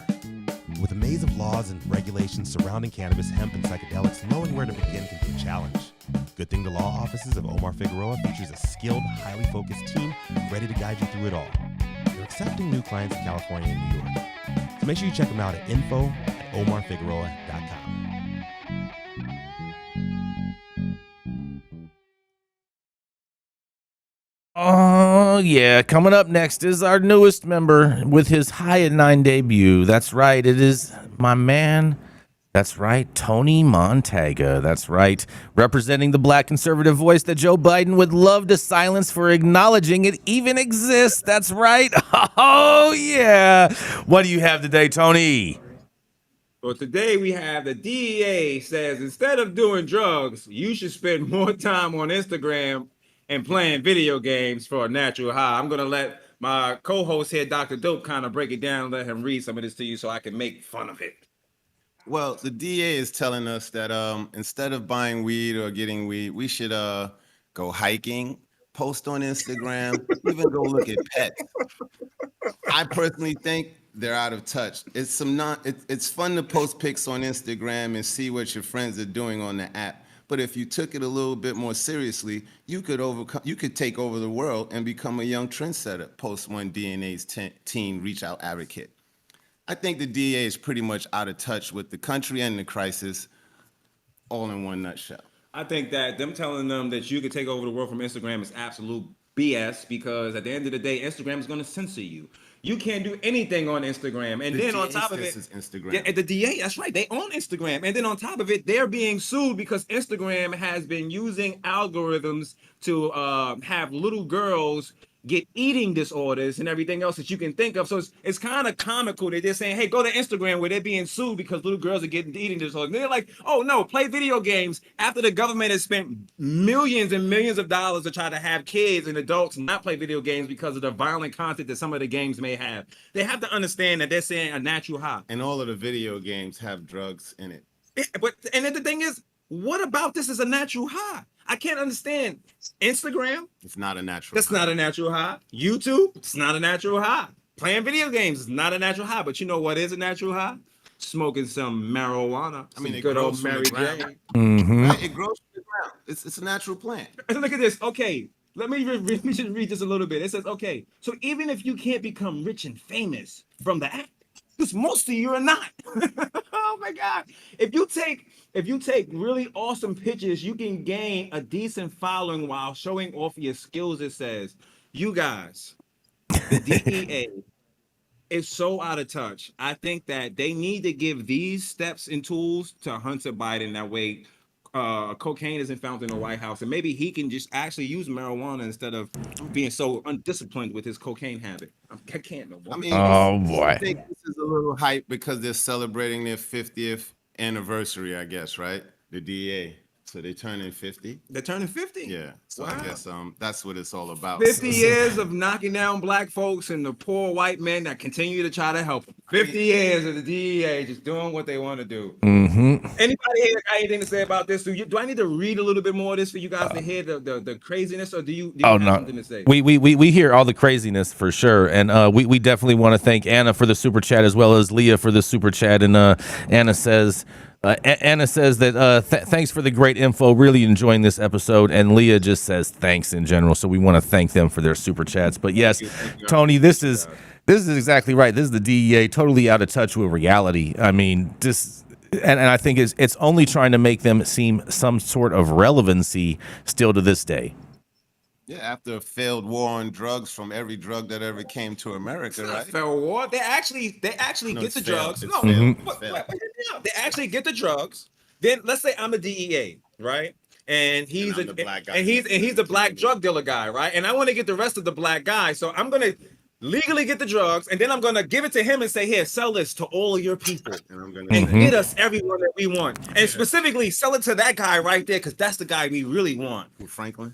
With a maze of laws and regulations surrounding cannabis, hemp, and psychedelics, knowing where to begin can be a challenge. Good thing the law offices of Omar Figueroa features a skilled, highly focused team ready to guide you through it all. They're accepting new clients in California and New York. So make sure you check them out at info@omarfigueroa.com. Oh, yeah. Coming up next is our newest member with his High at 9 debut. That's right. It is my man. That's right. Tony Montaga. That's right. Representing the black conservative voice that Joe Biden would love to silence for acknowledging it even exists. That's right. Oh, yeah. What do you have today, Tony? Well, today we have the DEA says instead of doing drugs, you should spend more time on Instagram and playing video games for a natural high. I'm going to let my co-host here, Dr. Dope, kind of break it down and let him read some of this to you so I can make fun of it. Well, the DA is telling us that instead of buying weed or getting weed, we should go hiking, post on Instagram, even go look at pets. I personally think they're out of touch. It's fun to post pics on Instagram and see what your friends are doing on the app. But if you took it a little bit more seriously, you could take over the world and become a young trendsetter, post one DNA's teen reach out advocate. I think the DA is pretty much out of touch with the country and the crisis, all in one nutshell. I think that them telling them that you could take over the world from Instagram is absolute BS because at the end of the day, Instagram is going to censor you. You can't do anything on Instagram. And then on top of it, Instagram. The DA, that's right, they own Instagram. And then on top of it, they're being sued because Instagram has been using algorithms to have little girls get eating disorders and everything else that you can think of. So it's kind of comical that they're saying, hey, go to Instagram where they're being sued because little girls are getting eating disorders. And they're like, oh no, play video games after the government has spent millions and millions of dollars to try to have kids and adults not play video games because of the violent content that some of the games may have. They have to understand that they're saying a natural high. And all of the video games have drugs in it. And then the thing is, what about this is a natural high? I can't understand. Instagram? It's not a natural That's not a natural high. YouTube? It's not a natural high. Playing video games is not a natural high. But you know what is a natural high? Smoking some marijuana. I mean, some good old Mary Jane. Mm-hmm. Right? It grows from the ground. It's a natural plant. Look at this. Okay. Let me just read this a little bit. It says, okay, so even if you can't become rich and famous from the act, because most of you are not. Oh my God. If you take really awesome pictures, you can gain a decent following while showing off your skills. It says, you guys, the DEA is so out of touch. I think that they need to give these steps and tools to Hunter Biden. That way, cocaine isn't found in the White House, and maybe he can just actually use marijuana instead of being so undisciplined with his cocaine habit. I can't no more. I mean, I think this is a little hype because they're celebrating their 50th anniversary, I guess, right? The DEA. So they're turning 50. They're turning 50. Yeah. So I guess that's what it's all about. 50 years of knocking down black folks and the poor white men that continue to try to help them. 50 years of the DEA just doing what they want to do. Mm-hmm. Anybody here got anything to say about this? Do I need to read a little bit more of this for you guys to hear the craziness, or do you have something to say? We hear all the craziness for sure, and we definitely want to thank Anna for the super chat as well as Leah for the super chat. And Anna says that thanks for the great info. Really enjoying this episode. And Leah just says thanks in general. So we want to thank them for their super chats. But yes, Tony, this is exactly right. This is the DEA totally out of touch with reality. I mean, and I think it's only trying to make them seem some sort of relevancy still to this day. Yeah, after a failed war on drugs from every drug that ever came to America, right? Failed war. They actually get the drugs. They actually get the drugs. Then let's say I'm a DEA, right? And he's the black guy. And he's the black drug dealer guy, right? And I want to get the rest of the black guys, so I'm gonna legally get the drugs, and then I'm gonna give it to him and say, "Here, sell this to all of your people, and get us everyone that we want, and specifically sell it to that guy right there, because that's the guy we really want." Franklin,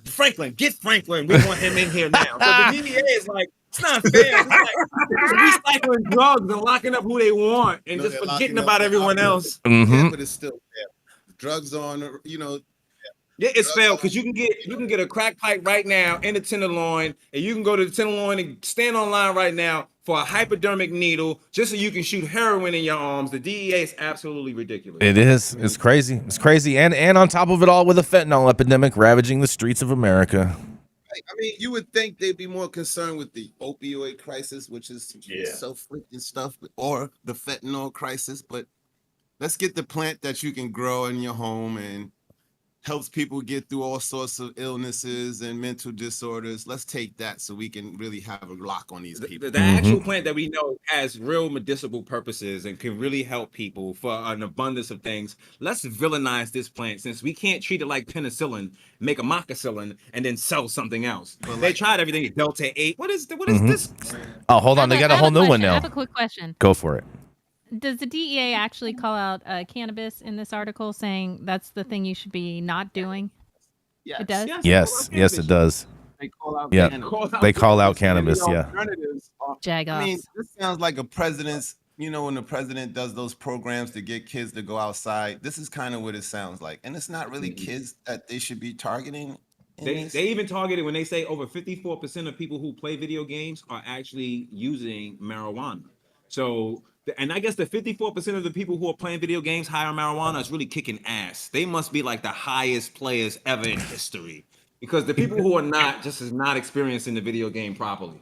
get Franklin. We want him in here now. So the DEA is like, it's not fair. It's like recycling drugs and locking up who they want, and just forgetting about everyone else. Yeah, but it's still there. Drugs on, Yeah, it's failed because you can get a crack pipe right now in the tenderloin, and you can go to the tenderloin and stand online right now for a hypodermic needle just so you can shoot heroin in your arms. The DEA is absolutely ridiculous. It is. It's crazy. It's crazy. And on top of it all, with a fentanyl epidemic ravaging the streets of America. I mean, you would think they'd be more concerned with the opioid crisis, which is self-inflicted stuff, or the fentanyl crisis. But let's get the plant that you can grow in your home and helps people get through all sorts of illnesses and mental disorders. Let's take that so we can really have a lock on these people. The actual plant that we know has real medicinal purposes and can really help people for an abundance of things. Let's villainize this plant, since we can't treat it like penicillin, make a moxicillin, and then sell something else. They tried everything. Delta 8. What is this? Oh, hold on. They got a whole new one now. I have a quick question. Go for it. Does the DEA actually call out cannabis in this article, saying that's the thing you should be not doing? Yes. It does? Yes, it does. They call out cannabis. They call out cannabis, yeah. Jagoffs. I mean, this sounds like a president's, when the president does those programs to get kids to go outside, this is kind of what it sounds like. And it's not really kids that they should be targeting. They even targeted when they say over 54% of people who play video games are actually using marijuana. So, and I guess the 54% of the people who are playing video games high on marijuana is really kicking ass. They must be like the highest players ever in history, because the people who are not just is not experiencing the video game properly.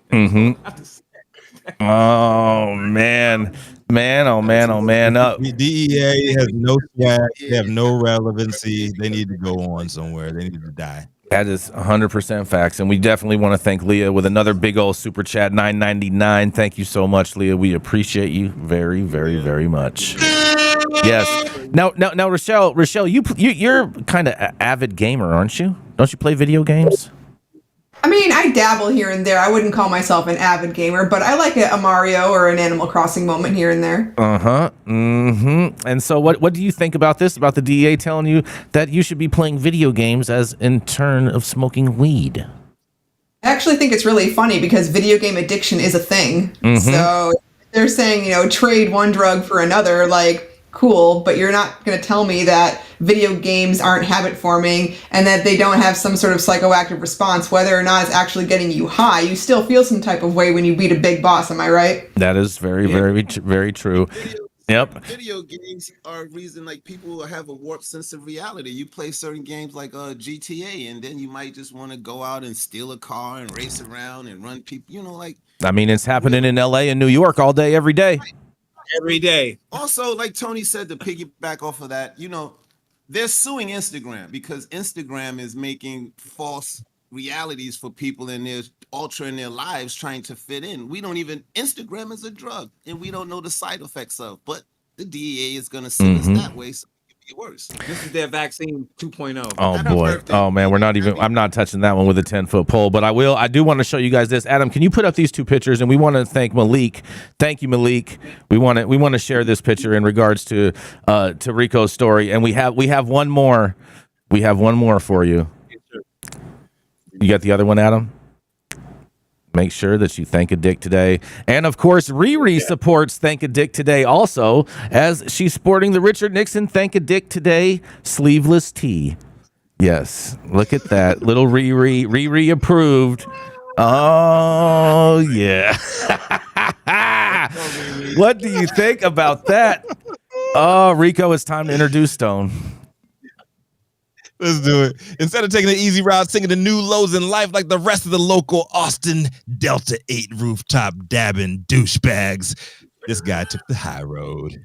Oh man. The DEA has no swag. They have no relevancy. They need to go on somewhere. They need to die. That is 100% facts, and we definitely want to thank Leah with another big old super chat, $9.99. Thank you so much, Leah. We appreciate you very, very, very much. Yes. Now, Rachelle, you're kind of avid gamer, aren't you? Don't you play video games? I mean, I dabble here and there. I wouldn't call myself an avid gamer, but I like a Mario or an Animal Crossing moment here and there. And so what do you think about this, about the DEA telling you that you should be playing video games as in turn of smoking weed? I actually think it's really funny because video game addiction is a thing. So they're saying, trade one drug for another, like, cool, but you're not going to tell me that video games aren't habit forming and that they don't have some sort of psychoactive response, whether or not it's actually getting you high. You still feel some type of way when you beat a big boss. Am I right? That is very, very, very true. Video games are a reason, like, people have a warped sense of reality. You play certain games like GTA, and then you might just want to go out and steal a car and race around and run people, I mean, it's happening in LA and New York all day, every day. Every day. Also, like Tony said, to piggyback off of that, they're suing Instagram because Instagram is making false realities for people in their altering their lives trying to fit in. We don't even, Instagram is a drug and we don't know the side effects of, but the DEA is going to send us that way. So it could be worse. This is their vaccine 2.0. Oh boy. Oh man, I'm not touching that one with a 10-foot pole, but I do want to show you guys this. Adam, can you put up these two pictures? And we want to thank Malik. Thank you, Malik. We want to share this picture in regards to Rico's story. And we have one more. We have one more for you. You got the other one, Adam? Make sure that you thank a dick today. And of course, Riri supports Thank a Dick Today also, as she's sporting the Richard Nixon Thank a Dick Today sleeveless tee. Yes, look at that. Little Riri approved. Oh, yeah. What do you think about that? Oh, Rico, it's time to introduce Stone. Let's do it. Instead of taking the easy route, singing the new lows in life like the rest of the local Austin Delta 8 rooftop dabbing douchebags, this guy took the high road.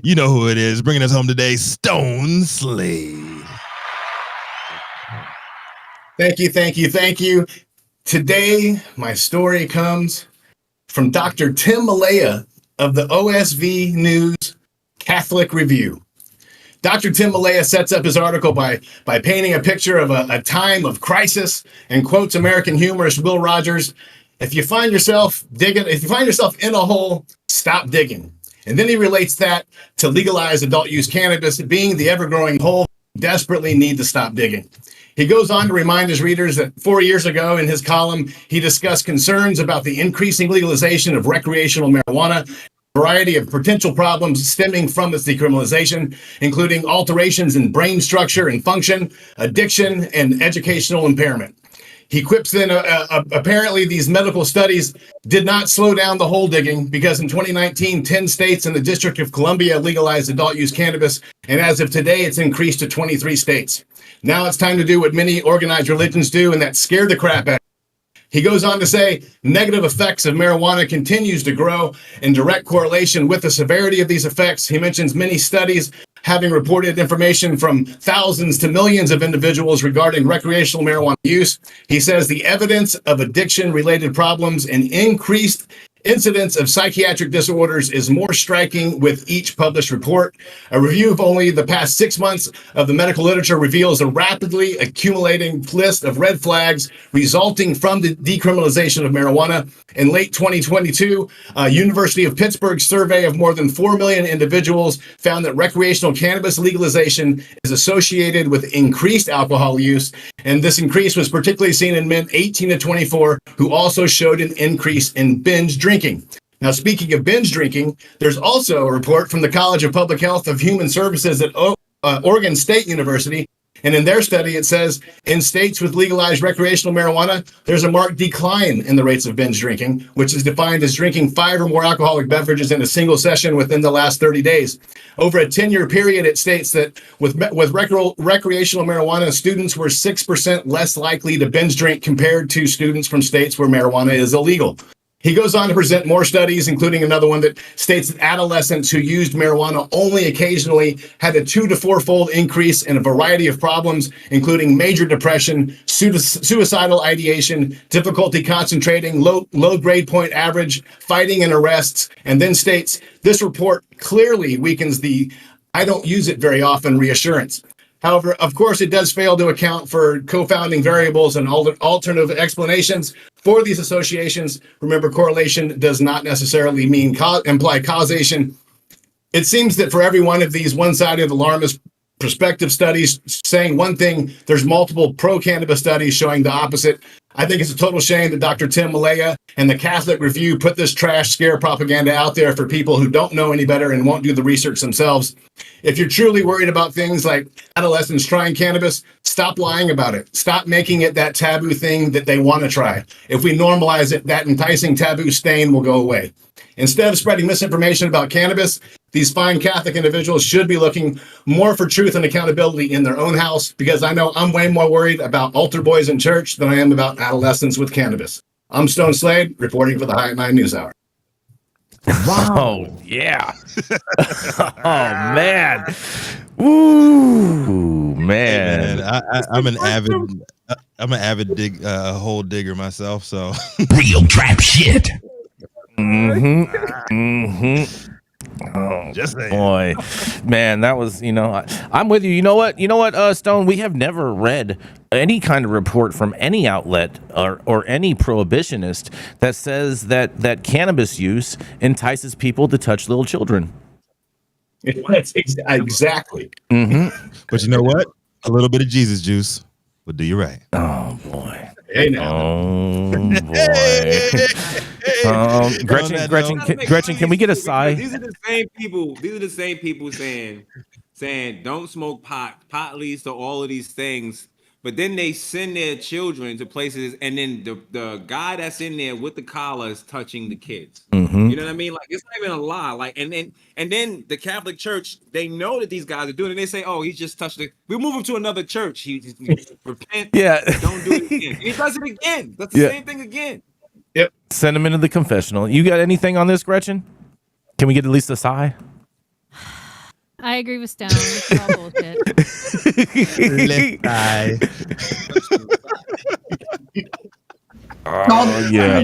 You know who it is. Bringing us home today, Stone Slade. Thank you. Today, my story comes from Dr. Tim Malaya of the OSV News Catholic Review. Dr. Tim Malaya sets up his article by painting a picture of a time of crisis and quotes American humorist Will Rogers, if you find yourself in a hole, stop digging. And then he relates that to legalized adult use cannabis being the ever-growing hole we desperately need to stop digging. He goes on to remind his readers that 4 years ago in his column, he discussed concerns about the increasing legalization of recreational marijuana, variety of potential problems stemming from its decriminalization, including alterations in brain structure and function, addiction, and educational impairment. He quips then, apparently these medical studies did not slow down the hole digging because in 2019, 10 states and the District of Columbia legalized adult use cannabis, and as of today, it's increased to 23 states. Now it's time to do what many organized religions do, and that's scare the crap out. He goes on to say, negative effects of marijuana continues to grow in direct correlation with the severity of these effects. He mentions many studies having reported information from thousands to millions of individuals regarding recreational marijuana use. He says the evidence of addiction-related problems and increased incidence of psychiatric disorders is more striking with each published report. A review of only the past 6 months of the medical literature reveals a rapidly accumulating list of red flags resulting from the decriminalization of marijuana. In late 2022, University of Pittsburgh survey of more than 4 million individuals found that recreational cannabis legalization is associated with increased alcohol use, and this increase was particularly seen in men 18 to 24 who also showed an increase in binge drinking. Now, speaking of binge drinking, there's also a report from the College of Public Health of Human Services at Oregon State University. And in their study, it says in states with legalized recreational marijuana, there's a marked decline in the rates of binge drinking, which is defined as drinking 5 or more alcoholic beverages in a single session within the last 30 days. Over a 10-year period, it states that with recreational marijuana, students were 6% less likely to binge drink compared to students from states where marijuana is illegal. He goes on to present more studies, including another one that states that adolescents who used marijuana only occasionally had a 2 to 4-fold increase in a variety of problems, including major depression, suicidal ideation, difficulty concentrating, low grade point average, fighting and arrests, and then states, this report clearly weakens the I don't use it very often reassurance. However, of course, it does fail to account for confounding variables and alternative explanations for these associations. Remember, correlation does not necessarily mean imply causation. It seems that for every one of these one-sided alarmist prospective studies saying one thing, there's multiple pro-cannabis studies showing the opposite. I think it's a total shame that Dr. Tim Malaya and the Catholic Review put this trash scare propaganda out there for people who don't know any better and won't do the research themselves. If you're truly worried about things like adolescents trying cannabis, stop lying about it. Stop making it that taboo thing that they want to try. If we normalize it, that enticing taboo stain will go away. Instead of spreading misinformation about cannabis, these fine Catholic individuals should be looking more for truth and accountability in their own house, because I know I'm way more worried about altar boys in church than I am about adolescents with cannabis. I'm Stone Slade, reporting for the High at 9 News Hour. Wow. Oh, yeah. Oh, man. Ooh, man. Hey, man, I'm an avid... I'm an avid hole digger myself, so real trap shit. Oh, just boy, man, that was, I'm with you. You know what, Stone, we have never read any kind of report from any outlet or any prohibitionist that says that cannabis use entices people to touch little children. That's exactly. But you know what? A little bit of Jesus juice will do you right. Oh boy. Hey now. Oh boy. Gretchen, can we get a sigh? These are the same people. These are the same people saying don't smoke pot. Pot leads to all of these things. But then they send their children to places, and then the guy that's in there with the collar is touching the kids. You know what I mean? Like, it's not even a lie. Like, and then the Catholic Church, they know that these guys are doing it. And they say, "Oh, he just touched it. We move him to another church. He repent. Yeah, don't do it again." And he does it again. That's the same thing again. Yep. Send him into the confessional. You got anything on this, Gretchen? Can we get at least a sigh? I agree with Stone. It's all bullshit. Yeah.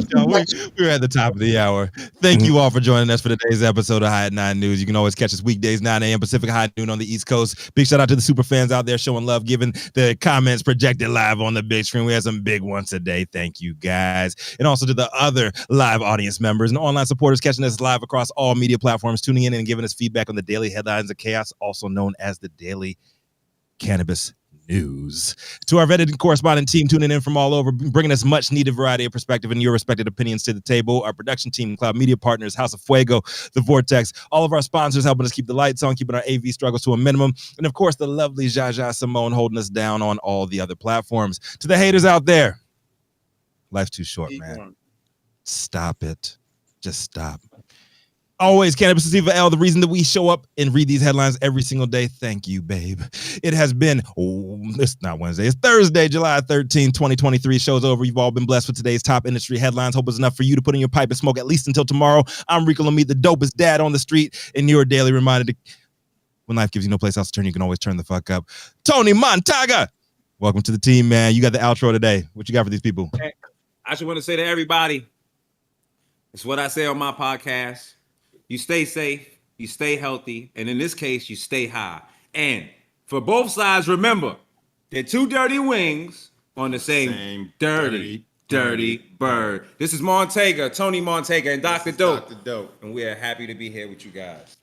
We're at the top of the hour. Thank you all for joining us for today's episode of High at 9 News. You can always catch us weekdays, 9 a.m. Pacific, high noon on the East Coast. Big shout out to the super fans out there showing love, giving the comments projected live on the big screen. We had some big ones today. Thank you, guys. And also to the other live audience members and online supporters catching us live across all media platforms, tuning in and giving us feedback on the daily headlines of chaos, also known as the Daily Cannabis News. To our vetted correspondent team tuning in from all over, bringing us much needed variety of perspective and your respected opinions to the table. Our production team, Cloud Media Partners, House of Fuego, The Vortex, all of our sponsors helping us keep the lights on, keeping our AV struggles to a minimum. And of course, the lovely Jaja Simone holding us down on all the other platforms. To the haters out there, life's too short, man. Stop it. Just stop. Always Cannabis Sativa L, the reason that we show up and read these headlines every single day. Thank you, babe. It has been, it's not Wednesday, it's Thursday, July 13, 2023. Show's over. You've all been blessed with today's top industry headlines. Hope it's enough for you to put in your pipe and smoke at least until tomorrow. I'm Rico Lamitte, the dopest dad on the street, and your daily reminder to, when life gives you no place else to turn, you can always turn the fuck up. Tony Montaga, welcome to the team, man. You got the outro today. What you got for these people? I just want to say to everybody, it's what I say on my podcast. You stay safe, you stay healthy, and in this case, you stay high. And for both sides, remember, they're two dirty wings on the same dirty bird. This is Montaga, Tony Montaga, and Dr. Dope. And we are happy to be here with you guys.